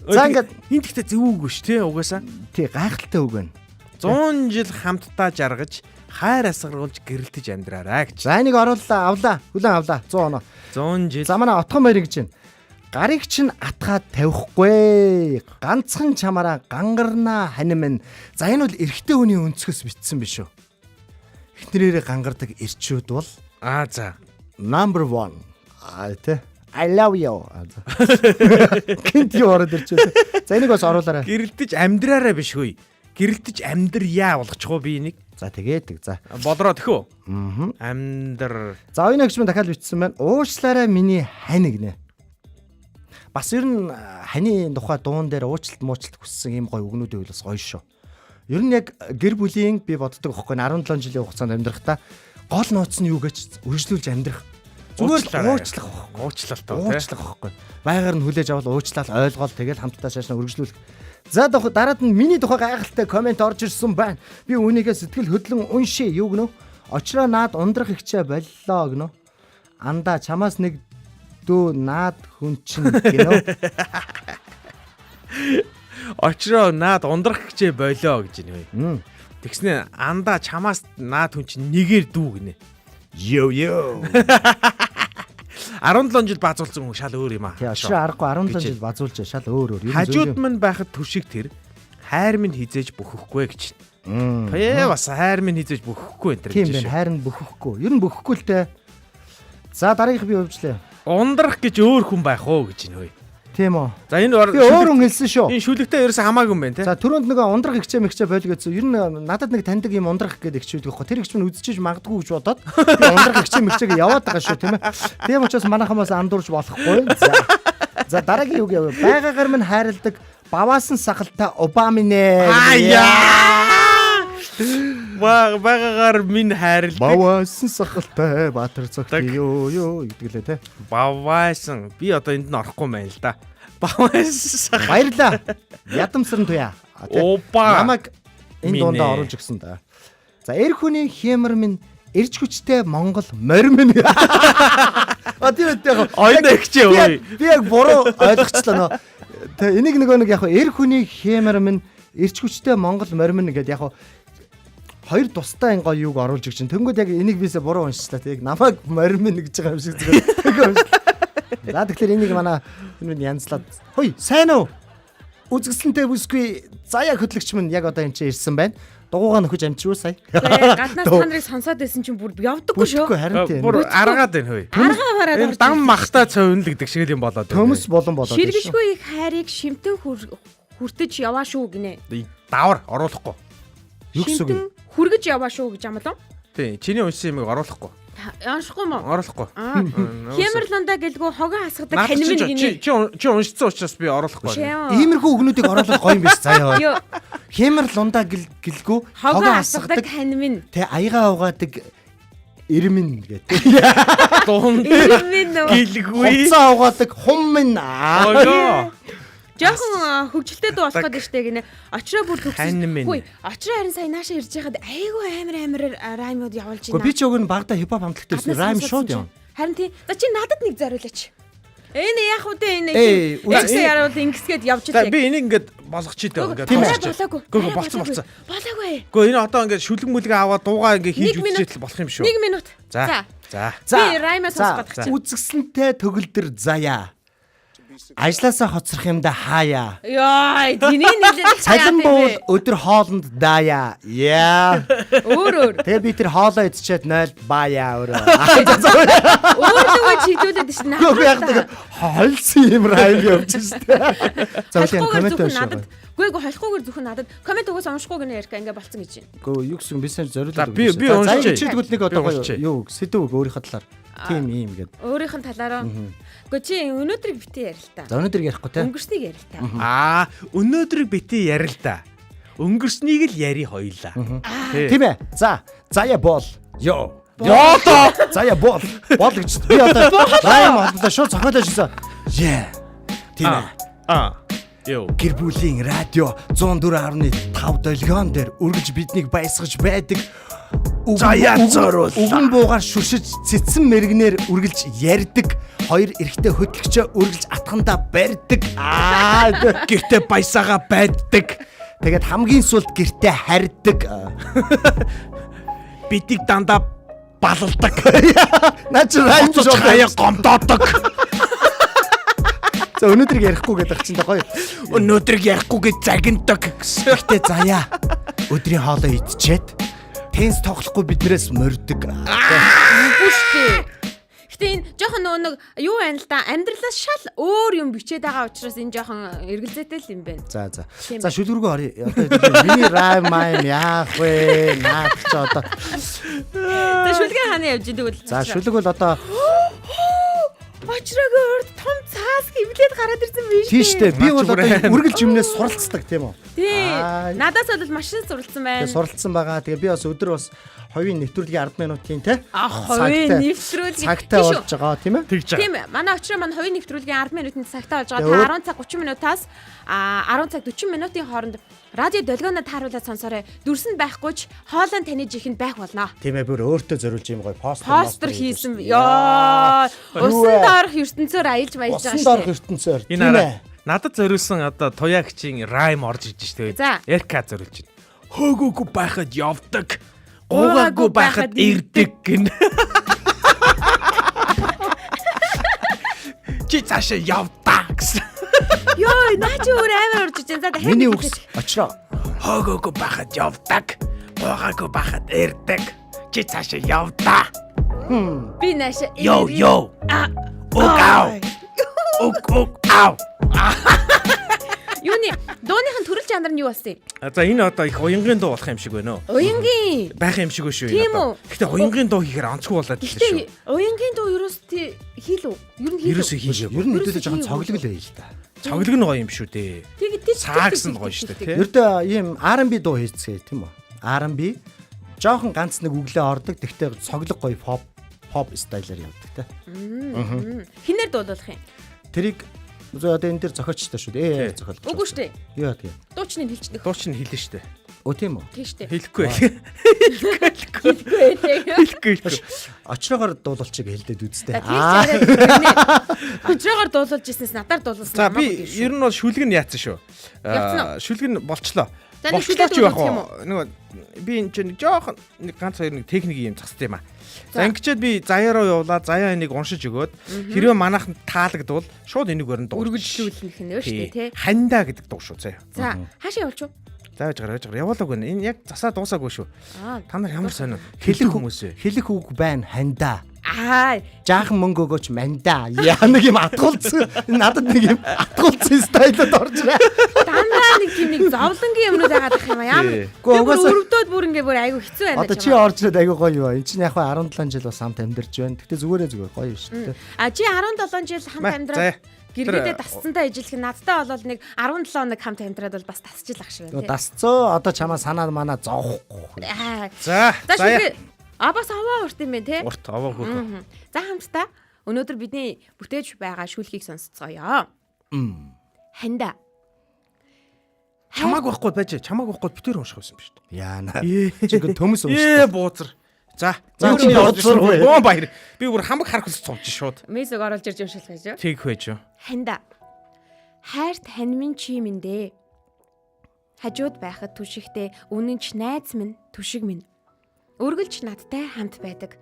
За ингээд энэ гэхдээ зөв үгүй ш тий угаасаа. Тий гайхалтай үг байна. 100 жил хамтдаа жаргаж хайр асгаруулж гэрэлтэж амьдраарай гэж. За энийг оруулаа авлаа. Хүлэн авлаа 100 оноо. 100 жил. За манай отхон баяр гэж байна. Гарыг чинь атгаад тавихгүй. Ганцхан чамаараа гангарнаа хань минь. За энэ бол эрэгтэй хүний өнцгөөс бичсэн биш үү? Эхнэрээрээ гангардаг эрчүүд бол за number 1. Тэ I love you. Гинт юу ороод ирчихээ. За энийг бас оруулаарай. Гэрэлтэж амьдраарай биш хөөе. Гэрэлтэж амьдрьяа болгочихоо би энийг. За тэгээд за. Болроо тэхүү. Амьдр. За энэ гэж дахиад бичсэн байна. Уучлаарай миний хань гинэ. Бас ер нь ханы тухай дуун дээр уучлалт хүссэн ийм гоё үгнүүдийн үйл бас гоё шүү. Ер нь яг гэр бүлийн би боддог байхгүй 17 жилийн хугацаанд амьдрахдаа гол нууц нь юу гэж үргэлжлүүлж амьдрах. Зүгээр уучлах байхгүй. Байгаар нь хүлээж авал уучлал ойлгоол тэгэл хамтдаа шаашна үргэлжлүүлэх. За дараад нь миний тухай гайхалтай комент орж ирсэн байна. Би үүнийгээ сэтгэл хөдлөн уншия юу гэнэ? Очроо наад ундрах ихчээ боллоо гэнэ. Анда чамаас нэг дөө наад хүн чинь гэнэ. Очроо наад ундрах гэжээ болоо гэж нэ. Тэгснэ андаа чамаас наад хүн чинь нэгээр дүү гинэ. Йо. 17 жил базуулсан хүн шал өөр юм аа. Тий, очроо аргагүй 17 жил базуулж шал өөр. Хажууд минь байхад түшиг тэр хайр минь хизээж бөхөхгүй гэж. Бас хайр минь хизээж бөхөхгүй энэ тийм байна. Хайр нь бөхөхгүй. Ер нь бөхөхгүй л те. За дараагийнх би өвчлээ. Ундрах гэж өөр хүн байх уу гэж нэ. Тийм үү. За энэ би өөр хүн хэлсэн шүү. Энэ шүлэгтэй ерөөсө хамаагүй юм байна те. За түрүүнд нөгөө ундрах ихчээ мэгчээ бойл гэсэн. Ер нь надад нэг таньдаг юм ундрах гэдэг ихчүүд байхгүй. Тэр ихч минь үзчихэж магадгүй гэж бодоод би ундрах ихчээ мэгчээгээ яваад байгаа шүү тийм ээ. Тийм учраас манайхамаас андуурч болохгүй. За дараагийн үг яв. Байгаагаар минь хайрладаг баваасан сахалтай Обаминэ. Байгаагаар минь хайрладаг баваасан сахалтай Баатар цогт юу гэдгэлээ те. Баваасан би одоо энд нь орохгүй байна л да. Баваасан баярлаа. Ядамсран туяа. Опа. Намайг энэ дундаа оруулж өгсөн да. За эр хүний хэмэр минь эрч хүчтэй Монгол морь минь. Тийм үү. Ойн ихчээ ой. Би яг буруу ойлгочлаа нөө. Тэ энийг нэг яг эр хүний хэмэр минь эрч хүчтэй Монгол морь минь гэдэг яг хоёр тустай энэ гоё юуг оруулж өгч чинь. Тэнгүүд яг энийг бисээ буруу уншчлаа. Тэг намайг морь минь гэж байгаа юм шиг зүгээр. За тэгэхээр энийг манай энэ янзлаад. Хөөе, сайн уу? Үзэсгэлэнтэй бүсгүй заяа хөтлөгч минь яг одоо энэ чинь ирсэн байна. Дугуугаа нөхөж амжируу сая. Гаднаас та нарыг сонсоод байсан чинь бүр явдаггүй шүү. Харин тийм. Бүр аргаад байна хөөе. Аргаа бараад энэ дам махта цовн л гэдэг шиг юм болоод. Төмс болон болоод. Ширгэшгүй их хайрыг шимтэн хүртэж яваа шүү гинэ. Давар оруулахгүй. Юу гэсэн үг? Хүргэж яваа шүү гэж амлаа. Тий, чиний уншсан юмыг оруулахгүй. Яашгүй мó. Оруулахгүй. Хэмэрландаа гэлгүй хогоо хасгадаг ханимын гинэ. Чи уншсан учраас би оруулахгүй. Иймэрхүү үгнүүдийг оруулах гоё юм биш заяа. Хэмэрландаа гэлгүй хогоо хасгадаг ханимын. Тэ аяга угаадаг ирмэн гэдэг. Дунд гэлгүй. Хуцаа угаадаг хум минь. Жохон хөвгөлтэй дуу болох гэдэг штэ гинэ. Очроо бүр төгсөн. Хөөе, очроо харин сая нааша ирж байхад айгүй амар раймууд явуулж байна. Би ч өг нь багада хипхоп хамтлагтай байсан райм шууд юм. Харин тий. За чи надад нэг зориулаач. Энэ яг уу те энэ үгсээ яруул ингэсгээд явж байгаа. Би энийг ингээд болгочихъя ингээд болоогүй. Гөө болцсон. Болоогүй. Гөө энэ одоо ингээд шүлэг мүлэг аваад дуугаа ингээд хийж үзчихэл болох юм шүү. 1 минут. За. Би раймаас сонсох гэж. Үзэсгэлэнтэй төгөлдөр заяа. Ажлаасаа хоцрох юмда хаая. Яа, тэний нэлээд цалин буул өдөр хоолнд даая. Яа. Өөр. Тэгээ би тэр хоолоо идчихэд 0 баая өөрөө. Өөрөө чиглүүлээд шин надад. Холсон юм райм явж штэ. За үгүй коммент надад. Гүйг холихгүйгээр зөвхөн надад коммент өгөөс уншихгүй гэнэ ярих ингээ болцсон гэж байна. Гөө юу гэсэн бисээр зориулаад. Би уншиж. Чидгүүл нэг одоо юу сэдв өөрийнхөө талаар. Тийм юм гээд. Өөрийнх нь талаараа. Гэхдээ чи өнөөдрийг битээ ярил та. За өнөөдрийг ярихгүй те. Өнгөрснийг ярил та. Өнөөдрийг битээ ярил та. Өнгөрснийг л яри хоёлаа. Тийм ээ. За, заяа бол. Йоо. Ёо. Заяа бол. Бол гэж. Би одоо райм боллоо шууд цохиолоо шийсэн. Яа. Тийм ээ. Йоо. Гэр бүлийн радио 104.5 долгион дээр үргэлж биднийг баясгаж байдаг. Заяа зоруул. Уган буугаар шүршиж цэцэн мэрэгнэр үргэлж ярьдаг. Хоёр эрэгтэй хөтлөгчөө үргэлж атгандаа барьдаг. Гэртээ баясаага байддаг. Тэгээд хамгийн сүүлд гэртээ харьдаг. Бидийг дандаа балалдаг. Наач райм шууд хаяа гомдоодог. За өнөөдрийг ярихгүй гэдэг чинь гоё. Өнөөдрийг ярихгүй гэж загиндаг. Гэхдээ заяа өдрийн хоолоо идчихэд тенс тоглохгүй биднээс морьдог. Үгүй. Гэтэ энэ жоохон нэг юу байна л да, амьдралаас шал өөр юм бичээд байгаа учраас энэ жоохон эргэлзээтэй л юм байна. За. За шүлгэргөө орё. Одоо миний райм майм яах вэ? Наад ч одоо. За шүлгээ хаана явж идэг вэ? За шүлэг бол одоо Очрогоор том цаас хөвлөд гараад ирсэн биш үү? Тийш үү. Би бол одоо үргэлж юмнээс суралцдаг тийм үү? Тий. Надаас бол машин суралцсан байна. Тэгээ суралцсан байгаа. Тэгээ би бас өдөр бас хувийн нэвтрүүлгийн 10 минутын те. Хувийн нэвтрүүлгийн цагтаа болж байгаа тийм ээ? Тийм ээ. Манай очроо манай хувийн нэвтрүүлгийн 10 минутын цагтаа болж байгаа. 10 цаг 30 минутаас 10 цаг 40 минутын хооронд радио долгионоо тааруулаад сонсоорой. Дүрсэн байхгүй ч хоолой таних ихэнд байх болно. Тийм ээ. Бүр өөртөө зориулж юм гоё постэр хийсэн. Ёо. Усан дорх ертөнцөөр аялж маялж байгаа шүү. Усан дорх ертөнцөөр. Тийм ээ. Надад зориулсан одоо туяагчийн райм орж иж штэ. За. Эрка зориулж байна. Хөөгөөгүй байхад явдаг. Гуугаагүй байхад ирдэг гин. Чи цаашаа явдаа гэсэн. Йоо, наач өөр амар орж иж. За дахиад. Миний үгс очроо. Хөөгөөгүй байхад явдаг. Гуугаагүй байхад ирдэг. Чи цаашаа явдаа. Би нааш. Йоо. Угау. Уг ау. Юуны дууныхын төрөл жанр нь юу болсон юм? За энэ одоо их уянгийн дуу болох юм шиг байна уу? Уянгийн. Байх юм шиг шүү Тийм үү? Гэхдээ уянгийн дуу хийхээр онцгүй болоод байна шүү. Гэхдээ уянгийн дуу ерөөс хийл үү? Ер нь хийл үү? Ерөөсөө хийж. Ер нь хэдүүлээ жоохон цоглог л байл л та. Цоглог нь гоё юм шүү дээ. Тэгээд Саагсан гоё шүү дээ, тий. Ердөө ийм R&B дуу хийцгээ тийм үү? R&B жоохон ганц нэг үглээ ордог. Тэгтээ цоглог гоё pop стайлаар явдаг те. Хинээр дуулуулах юм. Тэрийг одоо энэ дээр зохиолчтой шүү дээ. Зохиолч. Үгүй шүү дээ. Яа тийм. Дуучныг хэлчихдэг. Дууч нь хэлнэ шүү дээ. Өө тийм үү? Тийм шүү дээ. Хэлэхгүй. Хэлэхгүй. Очроогоор дуулалчиг хэлдээд үзтээ. Очроогоор дуулуулж ирсэнээс надаар дуулуулсан. За би ер нь бол шүлэг нь яатсан шүү. Шүлэг нь болчлоо. Болчлоо ч яах вэ? Нөгөө би энэ чинь жоохон нэг ганц хоёр нэг техник юм зогсд юм аа. За ингэчээд би заяа руу явуулаад заяа энийг уншиж өгөөд хэрвээ манайхан таалагдвал шууд энийг өрн дуу. Үргэлжлүүлнэх нь шүү дээ, тий. Хандаа гэдэг дуу шүү заяа. За, хаашаа явуулч уу? За яаж гараа явуулаагүй нэ. Энэ яг засаа дуусаагүй шүү. Та нар ямар сонио Хэлэх хүмүүс вэ? Хэлэх үг байна хандаа. Аа, Жаахан мөнгө өгөөч мандаа. Яа нэг юм атгуулсан. Надад нэг юм атгуулсан стайлд орж ирээ. дандаа нэг тийм нэг зовлонгийн юмнууд байгаад ах юм аа. Ямар. Гэхдээ угаасаа Өрөвдөөд бүр ингээ бүр айгу хэцүү байна. одоо чи орж ирээд айгүй гоё юу. Энд чинь яг 17 жил бас хамт амьдарч байна. Гэтэ зүгээр гоё шүү дээ. А чи 17 жил хамт амьдраад гэргээдээ тасцсантай ижилэх нь надтай бол нэг 17 хоног хамт амьдраад бол бас тасчихлах шиг байна. Дасцоо одоо чамаа санаа манаа зовхгүй. За заяа. А бас аваа урт юм байна те. Урт аваа хөргөө. За хамтдаа өнөөдөр бидний бүтээж байгаа шүүлхийг сонсцгоё. Ханда. Чамааг байхгүй байж чамааг байхгүй битээр унших байсан биз дээ. Яана. Чи ингээ төмөс Ээ бууцар. За чи бууцар уу? Боо баяр. Би бүр хамаг харах хүсэж сууж шууд. Мессеж оруулж ирж уншилах гэж юу? Тэг байж юу. Ханда. Хайрт ханьмын чи минь дээ. Хажууд байхад түшигтэй үнэн ч найз минь түшиг минь. Өргөлж надтай хамт байдаг.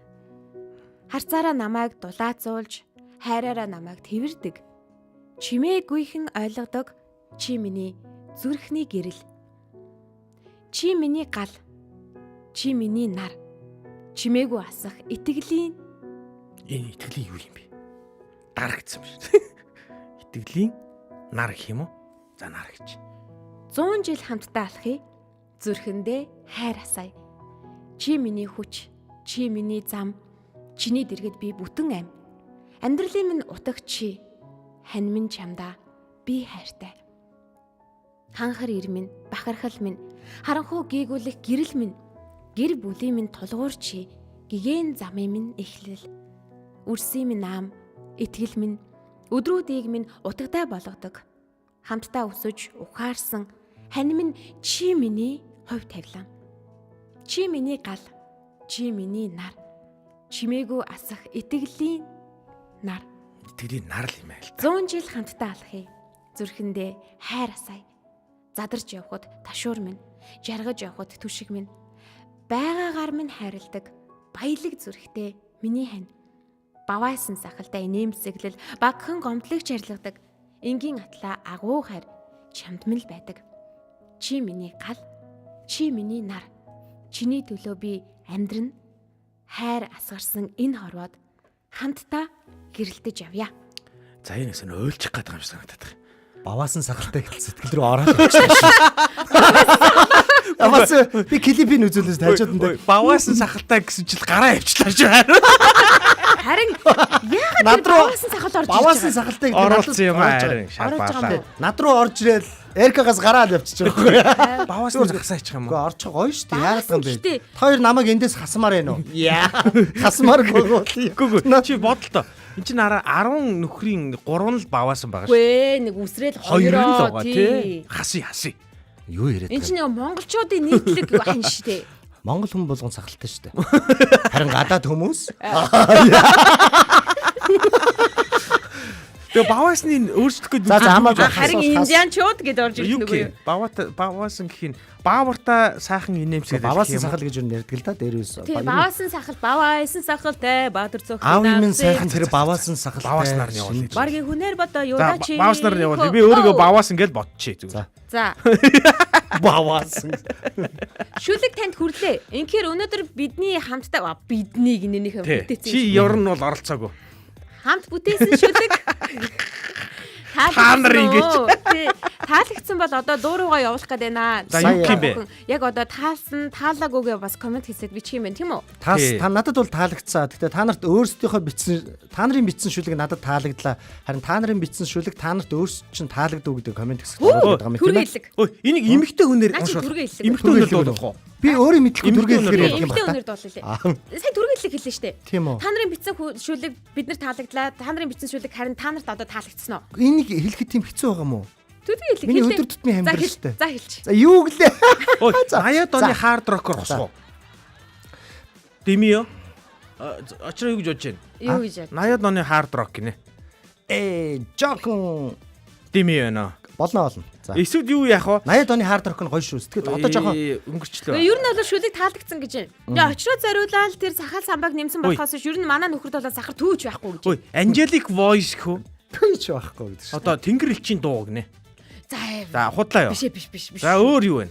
Харцаараа намайг дулаацуулж, хайраараа намайг тэвэрдэг. Чимээгүйхэн ойлгодог чи миний зүрхний гэрэл. Чи миний гал. Чи миний нар. Чимээгүй асах итгэлийн Энэ итгэлийн юу юм бэ? Дар гэсэн юм шиг. Итгэлийн нар гэх юм уу? За нар гэж. 100 жил хамтдаа алхъя. Зүрхэндээ хайр асаая. Чи миний хүч, чи миний зам, чиний дэргэд би бүтэн ам. Амьдралын минь утга чи, хань минь чамдаа би хайртай. Ханхар ир минь, бахархал минь, харанхуу гээгүүлэх гэрэл минь, гэр бүлийн минь тулгуур чи, гэгэн замын минь эхлэл. Үрсийн минь аам, итгэл минь, өдрүүдийг минь утгатай болгодог. Хамтдаа өсөж ухаарсан хань минь чи миний хувь тавилан. Чи миний гал, чи миний нар. Чимээгүй асах итгэлийн нар. Итгэлийн нар л юм аа л. 100 жил хамтдаа алхъя. Зүрхэндээ хайр асаая. Задарч явхад ташуур минь, жаргаж явхад түшиг минь. Байгаагаар минь хайрладаг. Баялаг зүрхтэй миний хань. Баваасан сахалтай инээмсэглэл, багхан гомдлогч арилгадаг. Энгийн атлаа агуу хайр чамд минь л байдаг. Чи миний гал, чи миний нар. Чиний төлөө би амьдран хайр асгарсан энэ хорвоод хамтдаа гэрэлтэж явъя. За энэ гэсэн ойлчих гээд байгаа юм шиг санагдаад байна. Баваасан сахалтай ихэл сэтгэл рүү ороод явчихсан шүү. Аваас би клипийн үзүүлээс тажууд энэ Баваасан сахалтай гэсэн чил гараа явчлаа шүү. Харин яагаад баваасан сахал орж ирж баваасан сахалтай оруулсан юм харин шалбаалаа. над руу орж ирэл Эркагаас гараад явчих жоохгүй. Баваасан загсаачих юм уу? Уу орчих гоё шүү дээ. Яагаад юм бэ? дээ. Та хоёр намайг эндээс хасмаар байна уу? Яа. Хасмаар гоогүй. Гүг. Чи бодлоо. Энд чинь 10 нөхрийн 3 л баваасан байгаа шүү. Гүй нэг үсрээл 2 л хоёроо байгаа тий. Хаси. Юу яриад энэ чинь монголчуудын нийтлэг хань шүү дээ. Монгол хүн болгон сахалтай шүү дээ. Харин гадаад хүмүүс Тэгээ баваасны өөрчлөх гээд За хамаагүй. Харин индианчууд гэдээ орж ирэх нүгөө юу? Баваасан гэх нь баавартаа сайхан инээмсгээд Баваасан сахал гэж юу ярьдаг л да дээрээс. Тийм баваасан сахал баваасан сахалтай баатар цогт. Аав минь сайхан тэр баваасан сахал. бавааснаар нь явуулъя. Баргийн хүнээр бодоо юудаач. Бавааснаар нь явуулъя. Би өөрийгөө баваасан гэж бодчихъя зүгээр. За. Баваасан. Шүлэг танд хүрлээ. Инхээр өнөөдөр бидний хамтдаа бидний гинэнийхээ бүтээсэн. Чи ер нь бол оролцоогүй. Хамт бүтээсэн шүлэг. Та нар ингэж. Таалагдсан бол одоо дуу руугаа явуулах гээд байна. За юу юм бэ? Яг одоо таалаагүйгээ бас комент хийсэд бичих юм байна тийм үү? Та надад бол таалагдсан. Гэхдээ та нарт өөрсдийнхөө бичсэн та нарын бичсэн шүлэг надад таалагдлаа. Харин та нарын бичсэн шүлэг та нарт өөрсд чинь таалагдав гэдэг комент хэсэгт ороод байгаа юм тийм ээ. Ой, энийг эмэгтэй хүнээр эмэгтэй хүнээр дуулах уу? Би өөрөө мэдлэхгүй түргээ хэлэхээр ярьдаг юм эмэгтэй байна. хүнээр дуулъя. Сайн түргэлэг хэллээ штэ. Тийм үү. Та нарын бичсэн шүлэг бид нар таалагдлаа. Та нарын бичсэн шүлэг харин та нарт одоо таалагдсан уу? Энийг хэлэхэд тийм хэцүү байгаа юм уу? Түлхий хэлээ. Миний өдөр тутмын амьдрал штэ. За хэлж. За юу гэлээ? Ой, 80-аад оны хард рокер босгоо. Дими юу? Очроо юу гэж бодож байна? Юу гэж яа? 80-аад оны хард рок гинэ. Жохон Дими байна. болно. За. Эсвэл юу яах вэ? 80-аад оны хард рок нь гоё шүү. Тэгэхэд одоо жоохон өнгөрчлөө. Ер нь бол шүлэг таалагдсан гэж байна. Очроо зориулаад тэр сахал самбаг нэмсэн болохоос ер нь манай нөхөрд бол сахар төвж байхгүй гэж. Ой, Angelic Voice хөө. төвч байхгүй гэдэг шүү. Одоо Тэнгэр элчийн дуу гинэ. За Худлаа юу? биш. За өөр юу вэ?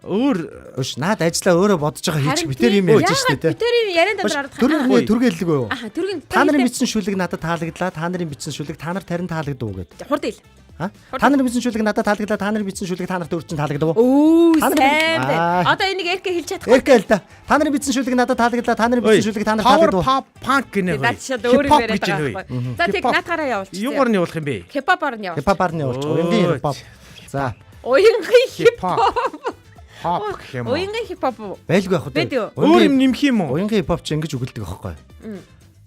Өөр Өш наад ажиллаа өөрөө бодож байгаа хийчих битэр юм ярьж штэ тэ. Битэр юм ярианд дараа Түргэлгүй юу? Аха түргэн Та нарын бичсэн шүлэг надад таалагдлаа. Та нарын бичсэн шүлэг та нарт харин таалагдав гэдэг. хурдэл. Та нарын бичсэн шүлэг надад таалагдлаа. Та нарын бичсэн шүлэг та нарт өөр чинь таалагдав. Оо Та нар- сайн байна. Аа. Одоо энийг эркэ хэлж чадахгүй. Эркэ л да. Та нарын бичсэн шүлэг надад таалагдлаа. Та нарын бичсэн шүлэг та нарт Power таалагдав. Pop Punk гинэ хөө. Наад шууд өөр юм яриад байгаа байхгүй. За тэг наатаараа явуулчих. Юугаар нь явуулах юм бэ? Хипхопоор нь явуулчих. Хипхопаар нь явуулчих. Уянгийн хипхоп. За. Уянгийн хипхоп. Pop гэх юм уу? Уянгийн хипхоп. Байлгүй явах Бид юу? Өөр юм нэмэх юм уу? Уянгийн хипхоп ч ингэж өгүүлдэг байхгүй.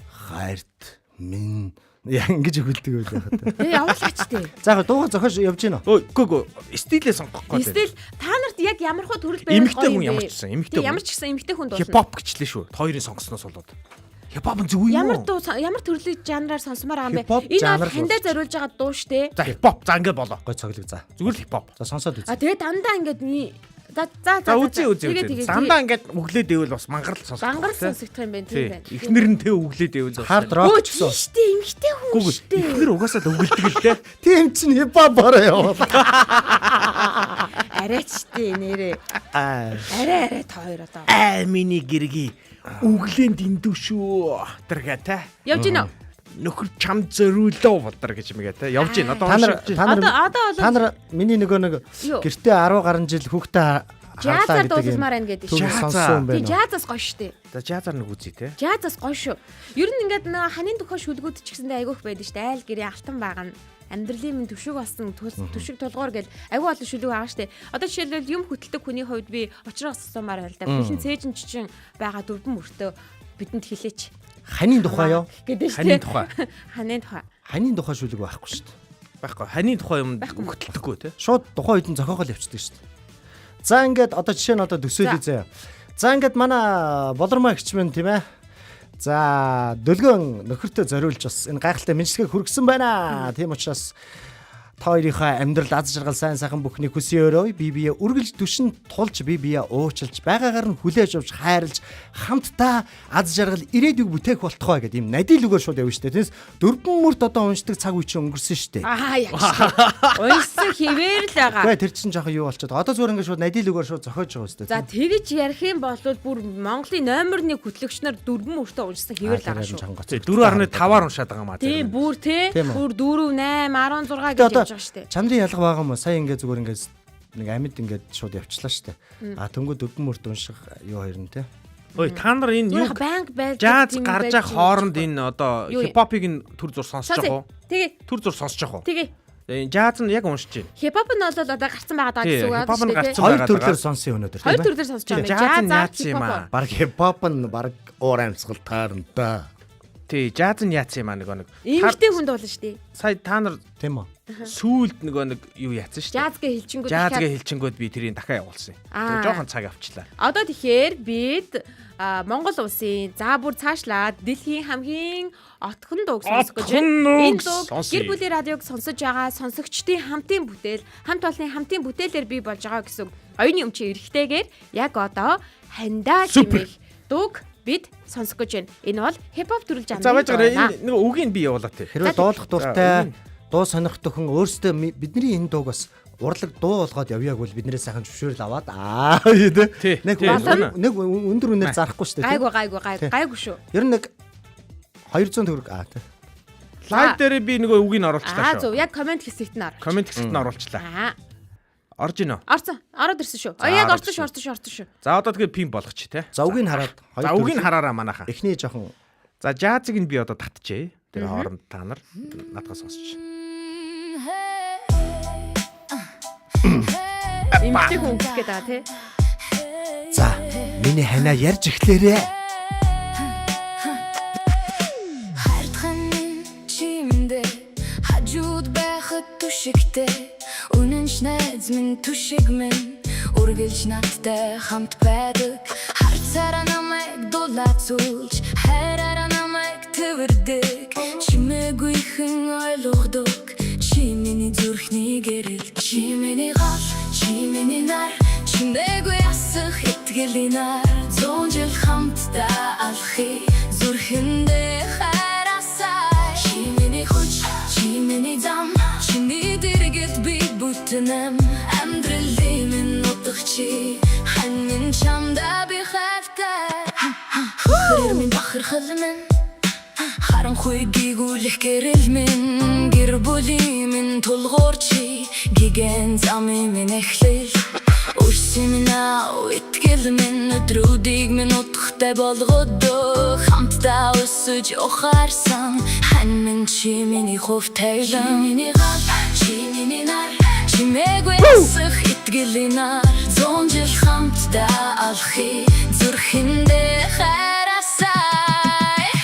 Хайрт минь яа ингэж өгүүлдэг үү яхад. Тэг явуулаач тээ. За яг дууга зохиож явж гинэ. Үгүй стилээ сонгох гэдэг. Эсвэл та нарт яг ямар хөө төрөл байвал Эмэгтэй хүн ямар ч гэсэн эмэгтэй хүн. Ямар ч гэсэн эмэгтэй хүн дуулна. Хипхоп гэчлээ шүү. Хоёрын сонгосноос болоод. Хипхоп нь зөв юм Ямар уу? дуу ямар төрлийн жанраар сонсомоор байгаа Хипхоп юм бэ? Энэ жанр бол хандаа зориулж байгаа дуу штэ. За хипхоп за ингэ болоо. Гой цоглог за. Зүгээр л хипхоп. За сонсоод үз. А тэгээ дандаа ингээд за За үзье. Дандаа ингээд өглөөд ивэл бас мангарл сонсох. Бангар сонсогдох юм байна тийм байна. Эхнэр нь тэг өглөөд ивэл Хард рок гэсэн. штэ эмэгтэй хүн штэ. Эхнэр угаасаа л өгөлдөг л дээ. Тийм чинь хипхопоор яваа. Арайч штэ нэрээ. Арай та хоёр одоо. Миний гэрги өглөөнд индүү шүү. Тэргээ те. Явж гинөө. Нөхөр чам зориулоо болдор гэж юмгээ те. Явж гин. Одоо Та нар миний нөгөө нэг Юу? гэртээ 10 гаруй жил хүүхдээ Жазаар дуулмаар байна гэдэг шүү. шүү. Сонссон Тий байна. жазаас гоё штэ. за жазар нэг үзье те. Жазаас гоё шүү. Ер нь ингээд нэг ханийн тухай шүлгүүд ч гэсэндээ айгүйх байдаг штэ. Айл гэрээ алтан байгаа нь амьдралын минь төвшөг болсон төвшөг тулгуур гэл айгүй олон шүлэг байгаа штэ. Одоо жишээлбэл юм хөтэлдэг хүний хувьд би очроос асуумаар байл да. Бэлэн цээжин чичин байгаа дөрвөн мөртөө бидэнд хэлээч. Ханийн тухай юу? Гэдэг штэ. Ханийн тухай. Ханийн тухай. Ханийн тухай шүлэг байхгүй шүү дээ. Байхгүй. Ханийн тухай юм хөтэлдэггүй те. Шууд тухайн үед нь зохиогол явчихдаг шүү дээ. За ингээд одоо жишээ нь одоо төсөөлөе заяа. За ингээд манай болормоо гिच мэн тийм ээ. За дөлгөн нөхөртөө зориулж бас энэ гайхалтай мэдлэгийг хүргэсэн байна. Тийм учраас та хоёрынхаа амьдрал аз жаргал сайн сайхан бүхний хүсье өрөө би бие үргэлж түшин тулж би бие уучлж байгаагаар нь хүлээж авч хайрлж хамтдаа аз жаргал ирээдүйг бүтээх болтугай гэдэг юм надийн лүгээр шууд явна шүү дээ. Тэс дөрвөн мөрд одоо уншдаг цаг үе чинь өнгөрсөн шүү дээ. Аа яг шүү. Унсан хിവэр л байгаа. Гэхдээ тэр чинь жоохон юу болчиход одоо зүгээр ингээд шууд надийн лүгээр шууд зохиож байгаа шүү дээ. За тэгэж ярих юм бол бүр Монголын номер 1 хөтлөгчнөр дөрвөн мөртөө уншсан хിവэр л байгаа шүү. 4.5-аар уншаад байгаа маа. Тийм бүр те бүр 4 8 16 гэж Одоо явж байгаа штэ. чандрын ялга байгаа юм уу? Сая ингээд зүгээр ингээд нэг амьд ингээд шууд явчлаа штэ. А төнгөө дөрвөн мөрт унших юу хоёр нь те. Ой та нар энэ юу Банк байж жаз гарч ах хооронд энэ одоо хипхопыг нь төр зур сонсож байгаа уу? Тэгээ Төр зур сонсож байгаа уу? тэгээ Энэ жаз нь яг уншиж байна. хипхоп нь бол одоо гарцсан байгаа даа гэсэн үг Хипхоп нь гарцсан Хоёр байгаа. төрлөөр сонсон өнөөдөр Хоёр тийм ээ. төрлөөр сонсож байгаа юм. Жаз нь яац юм аа. Бараг хипхоп нь бараг уур амьсгал таарна да. Тий, жаз нь яатсан юм аа нэг. Эмэгтэй хүнд болно шүү дээ. Сая та нар Тийм үү? сүүлд нэг юу яатсан шүү дээ. Жазгээ хэлчингүүд Жазгээ хэлчингүүд би тэрийг дахиад явуулсан. Тэгээ жоохон цаг авчлаа. Одоо тэгэхээр бид Монгол улсын за бүр цаашлаад дэлхийн хамгийн отхон дууг сонсох гэж байна. Энэ дууг гэр бүлийн радиог сонсож байгаа сонсогчдын хамтын бүтээл, хамт олонны хамтын бүтээлээр бий болж байгаа гэсэн оюуны өмчийн эрхтэйгээр яг одоо хандаа хэмээх дууг бид сонсох гэж байна. Энэ бол хипхоп төрөл жанрын. За баяжгаа энэ нэг үгийг би явуулаа тий. Хэрвээ дуулах дуртай дуу сонирх төхөн өөрөөсөө бидний энэ дууг бас урлаг дуу болгоод явъяг бол биднээс сайхан зөвшөөрөл аваад нэг өндөр үнээр зарахгүй шүү дээ. Гайгүй шүү. Ер нь нэг 200 төгрөг Лайв дээр би нөгөө үгийг оруулчлаа Зөв шүү. яг комент хэсэгт нь ор. Комент хэсэгт нь оруулчлаа. Орж ийн үү? Орсон. Ороод ирсэн шүү. Яг орсон шүү. За одоо тэгээ пин болгоч тий. За үгийг хараад За үгийг хараараа манайхаа. эхний жоохон За жазыг нь би одоо татчихъя. Тэр хооронд та нар надгаас сонсч. Эмэгтэй хүн гэх гээд байгаа тий. За миний ханаа ярьж эхлээрээ. Хажууд байхад түшигтэй үнэнч найз минь түшиг минь үргэлж надтай хамт байдаг харцаараа намайг дулаацуулж хайраараа намайг төвөрдөг чимээгүй хэн ойлгодог чи миний зүрхний гэрэл чи миний гал чи миний нар чимээгүй асах итгэлийн нар 100 жил хамтдаа алхахи зүрхэндээ хайрасаа чи миний хүч чи миний зам чиний дэргэд би бүтэнэм амьдралын минь утгаchi хань минь чамда би хайртай хөр минь бахархал минь харанхуй гигүүлэх гэрэл минь гэр бүлийн минь тулгуурчи гигэн замын минь эхлэл Урсимина итгэл минь өдрүүдийг минь утгатай болгодог хамтдаа өсөж ухаарсан хань минь чи миний хувь таилан миний гал чи миний нар чимээгүй асах итгэлийн нар 100 жил хамтдаа алхахи зүрхэндээ хайрасаа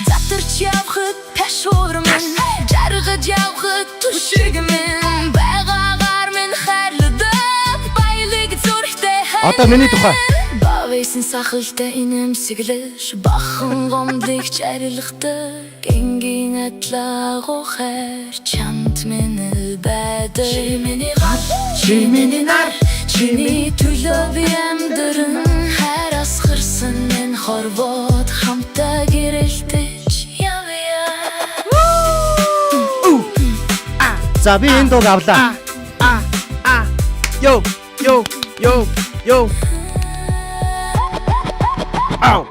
затарч явхад пашуур минь жаргаж явхад түшиг минь байгаагаар минь хайрладаг баялаг зүрхтэй Одоо миний тухай. Бавэсэн сахалтай инэмсэглэж бахан гомдлогч арилгадаг энгийн адлагуу хайр чамд минь байдаг чи миний гал чи миний нар чиний төлөө би амьдран хайр асгарсан энэ хорвоод хамтаа гэрэлтэж явъя За би энэ дууг авлаа. Йо. Ау.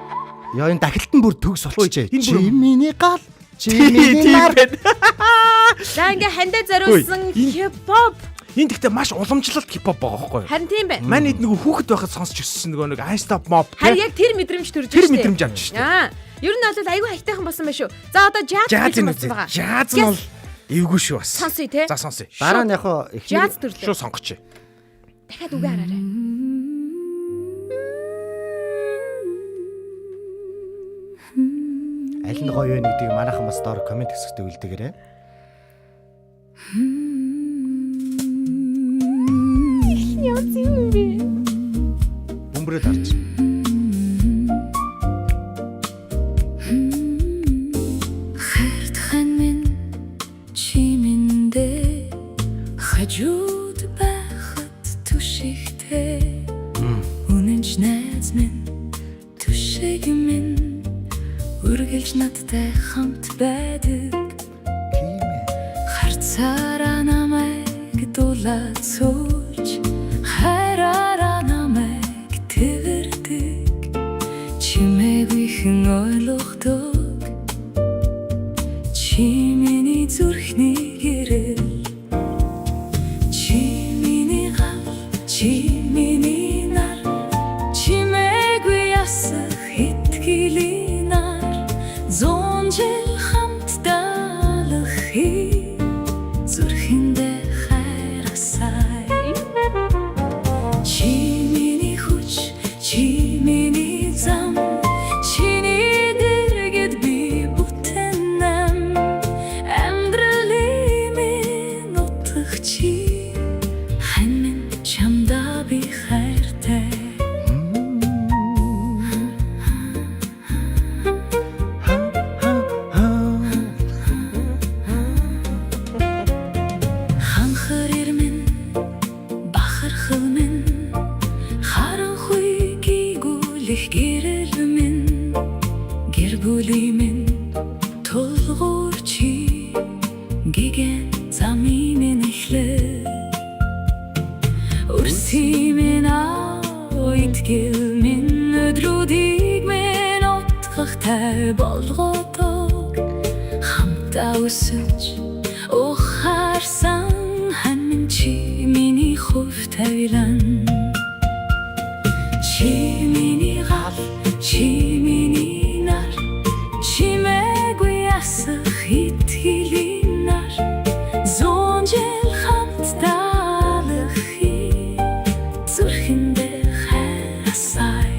Яа энэ дахилтан бүр төгс болчихжээ. энэ Чи бүр- миний гал чи миний нар. За ингээ хандаа зориулсан хипхоп. Энэ гэхдээ маш уламжлалт хипхоп байгаа байхгүй юу? Харин тийм байна. Манай нөгөө хүүхэд байхад сонсч өссөн нөгөө нэг I Stop Mob Харин яг тэр мэдрэмж төрж тэр штэ. мэдрэмж авч штэ. Ер нь бол айгүй хайртайхан болсон байх шүү. За одоо jazz Жаз гэж нь болсон байгаа. Жаз нь бол эвгүй шүү бас. Сонсъё те. За сонсъё. Дараа нь яг хоо Jazz эхний төрлөө. Шууд сонгоч. Дахиад үгээ хараарай. аль нь гоё вэ гэдгийг манайхан бас доор комент хэсэгт үлдээгээрэй. Бөмбөрөд орж. хайртхан минь чимэндээ хажууд байхад түшигтэй үнэнч найз минь түшиг минь үргэлж надтай хамт байдаг харцаараа намайг дулаацуулж хайраараа намайг төвөрдөг чимээгүй хэн ойлгодог чи миний зүрхний гэрэл чи миний гал чи миний нар чимээгүй асах итгэлийн нар 100 жил хамтдаа алхахи зүрхэндээ хайрасаа чи миний хүч чи миний зам чиний дэргэд би бүтэн бүлийн минь тулгуур чи гэгэн замын эхлээ өрсөй минь итгэл минь өдрүүдийг минь утгахтай болгодог хамтаа өсөж ухаарсан хань минь чи миний хувь тавилан чи миний гал чи миний нар чимээгүй ясах итгэлийн нар зүүн жил хамтдаа алхахи зүрхэндээ хайрасай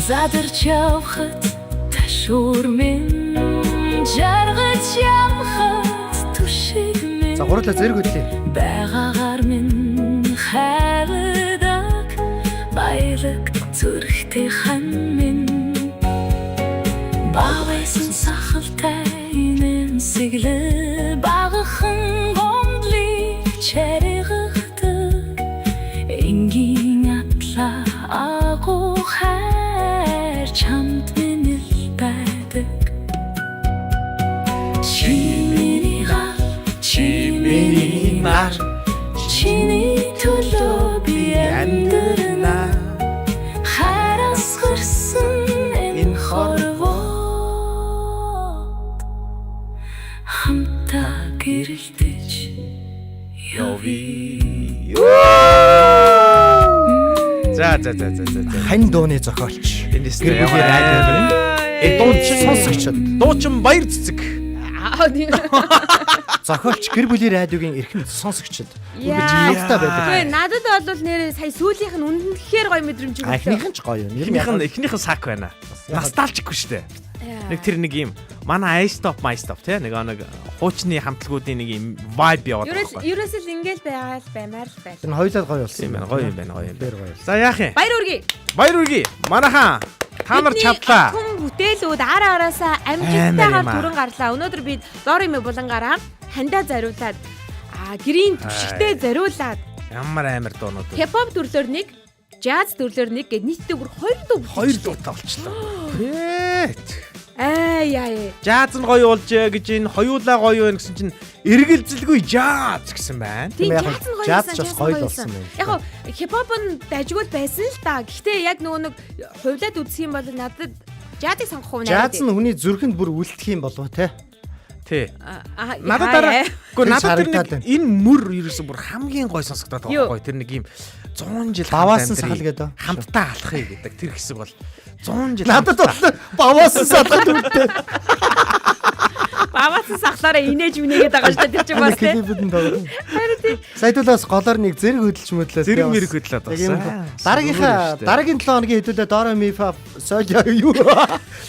задарч явхад ташуур минь жаргаж явхад түшиг минь За гурлаа зэрэг хөдлөе. байгаагаар минь хайрдаг баялаг зүрхтэй хан минь бавэсэн сахалтай нэмсэглэ багахан гомдлыг чаригахдаг энгийн атла агуу хайр чамд минь байдаг чи миний гал чи миний нар чиний төлөө би амьдрна хараас гарсан энэ хорвоо хамтаа гэрэлтэж явъя. За. Хань дууны зохиолч. Эндээс Гэр бүлийн радиогийн дуучин сонсогчд. Дуучин баяр цэцэг. Зохиолч гэр бүлийн радиогийн эрхэм сонсогчд. Яалтаа байдаг. Гэхдээ надад бол нэр сая сүүлийнх нь үнэнхээр гоё мэдрэмж өгсөн. Эхнийх нь ч гоё юм. Эхнийх нь сак байна. Ностальжикгүй шүү дээ. Нэг тэр нэг юм манай I stop my stop тий нэг хуучны хамтлагуудын нэг юм vibe яваад байгаа. Ерөөсөө л ингээл байгаа л баймаар л байна. Тэр хоёулаа гоё болсон юм байна. Гоё юм байна. Бэр гоё. За яах юм? Баяр үргээ. Манайхан та нар чадлаа. Хүн бүтээлүүд араасаа амжилттайгаар түрэн гарлаа. Өнөөдөр бид Дорими булангаараа хандаа зариулаад гэрийн түшигтэй зариулаад Ямар амар дуунууд. хипхоп төрлөөр нэг, жаз төрлөөр нэг гэд нийтдээ бүр 2 дуу Дуутай болчлоо. Тэт. яа. Жаз нь гоё болж гэж энэ хоёулаа гоё байна гэсэн чинь эргэлзэлгүй жаз гэсэн байна. Тийм Яг жаз жаз нь ч бас гоё болсон байна. Яг хипхоп нь дажгүй байсан л та. Гэхдээ яг нөгөө нэг хувлаад үзэх юм бол надад жазыг сонгох уу Жаз нь хүний зүрхэнд бүр үлдэх юм болов те. Тий. Надад дараа надад тэр нэг энэ мөр ерөөсө бүр хамгийн гой сонсогдоод байгаа гоё. Тэр нэг юм 100 жил Баваасан сахал гэдэг. хамтдаа алхахыг гэдэг тэр хэсэг бол 100 жил Надад бол баваасан сахал үлдээ. Баваасан сахлаараа инээж минийгээд байгаа шүү дээ тэр чинь бас тийм. Клипэд нь даа. Саядуулаас голоор нэг зэрэг хөдөлж möдлээ. зэрэг мэрэг хөдлөөд байна. Дараагийн 7 хоногийн хэдүүлээ Дора Мифа Солио юу.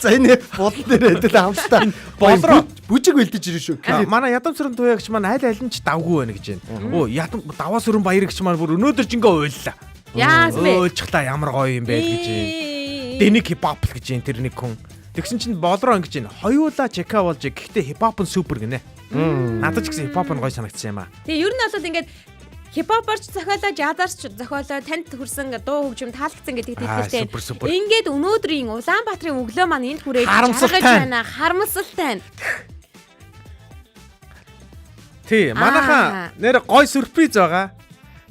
За энэ болон дээр хэдүүлээ хамтдаа болроо бүжиг бэлдэж ирэн шүү. Манай ядам сүрэн туягч маань аль нь ч давгүй байна гэж байна. Оо ядам даваа сүрэн баярагч маань бүр өнөөдөр ч ингээ уйллаа. Уйлчихлаа ямар гоё юм бэ гэж байна. Дэник хипхоп гэж байна тэр нэг хүн. Тэгсэн чинь болроо ингэж байна. Хоёулаа чека болж гэхдээ хипхоп нь супер гинэ. Надад ч гэсэн хипхоп нь гоё санагдсан юм аа. Тэгээ ер нь бол ингээд хипхоперч зохиолоо, жазарч зохиолоо танд хүрсэн дуу хөгжим таалагдсан гэдэг тэтгэлтэй. Ингээд өнөөдрийн Улаанбаатарын өглөө маань энд хүрээд жаргаж байна. Харамсалтай байна. Тий, манайхаа нэр гой сюрприз байгаа.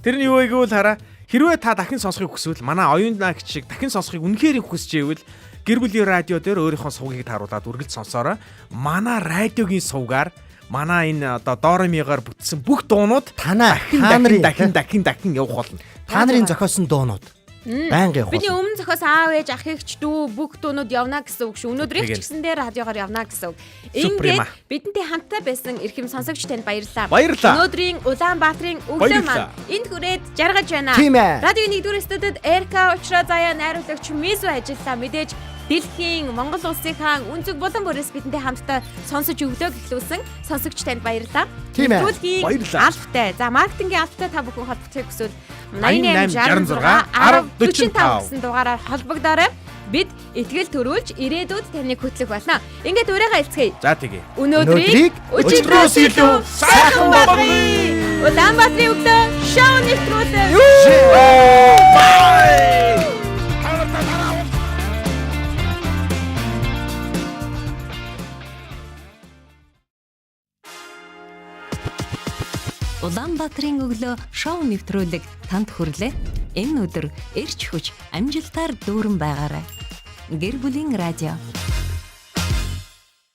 Тэрний юу вэ гэвэл хараа хэрвээ та дахин сонсохыг хүсвэл манай оюун наагч шиг дахин сонсохыг үнэхээр хүсэж байвал гэр бүлийн радио дээр өөрийнхөө сувгийг тааруулаад үргэлж сонсоорой. Манай радиогийн сувгаар манай энэ одоо Доромигаар бүтсэн бүх дуунууд дахин явах болно. Та нарын зохиосон дуунууд байнга явах. Бидний өмнө зохиосон аав ээж ах эгч дүү бүх дуунууд явна гэсэн үг шүү. Өнөөдрийг ч гэсэн дээр радиогоор явна гэсэн үг. Ингээд бидэнтэй хамтдаа байсан эрхэм сонсогч танд баярлалаа. Өнөөдрийн Улаанбаатарын өглөө маань энд хүрээд жаргаж байна. Радио 1-р студид Эрка Учраа Заяа найруулагч Мизу ажиллаа. Мэдээж дэлхийн Монгол улсын хаан үнцэг болон бүрээс бидэнтэй хамтдаа сонсож өглөө гэхлүүлсэн сонсогч танд баярлалаа. Нэвтрүүлгийн албатай. За маркетингийн албатай та бүхэн холбогдохыг хүсвэл 88 66 10 45 гэсэн дугаараар холбогдоорой. Бид итгэл төрүүлж ирээдүйд таныг хөтлөх болно. Ингээд урайгаа хэлцгээе. За тэгье. Өнөөдрийг өчигдрөөс илүү сайхан болгоё. Улаанбаатарын өглөө шоу нэвтрүүлээ. Улаанбаатарын өглөө шоу нэвтрүүлэг танд хүрлээ. Энэ өдөр эрч хүч амжилтаар дүүрэн байгаарай. Гэр бүлийн радио.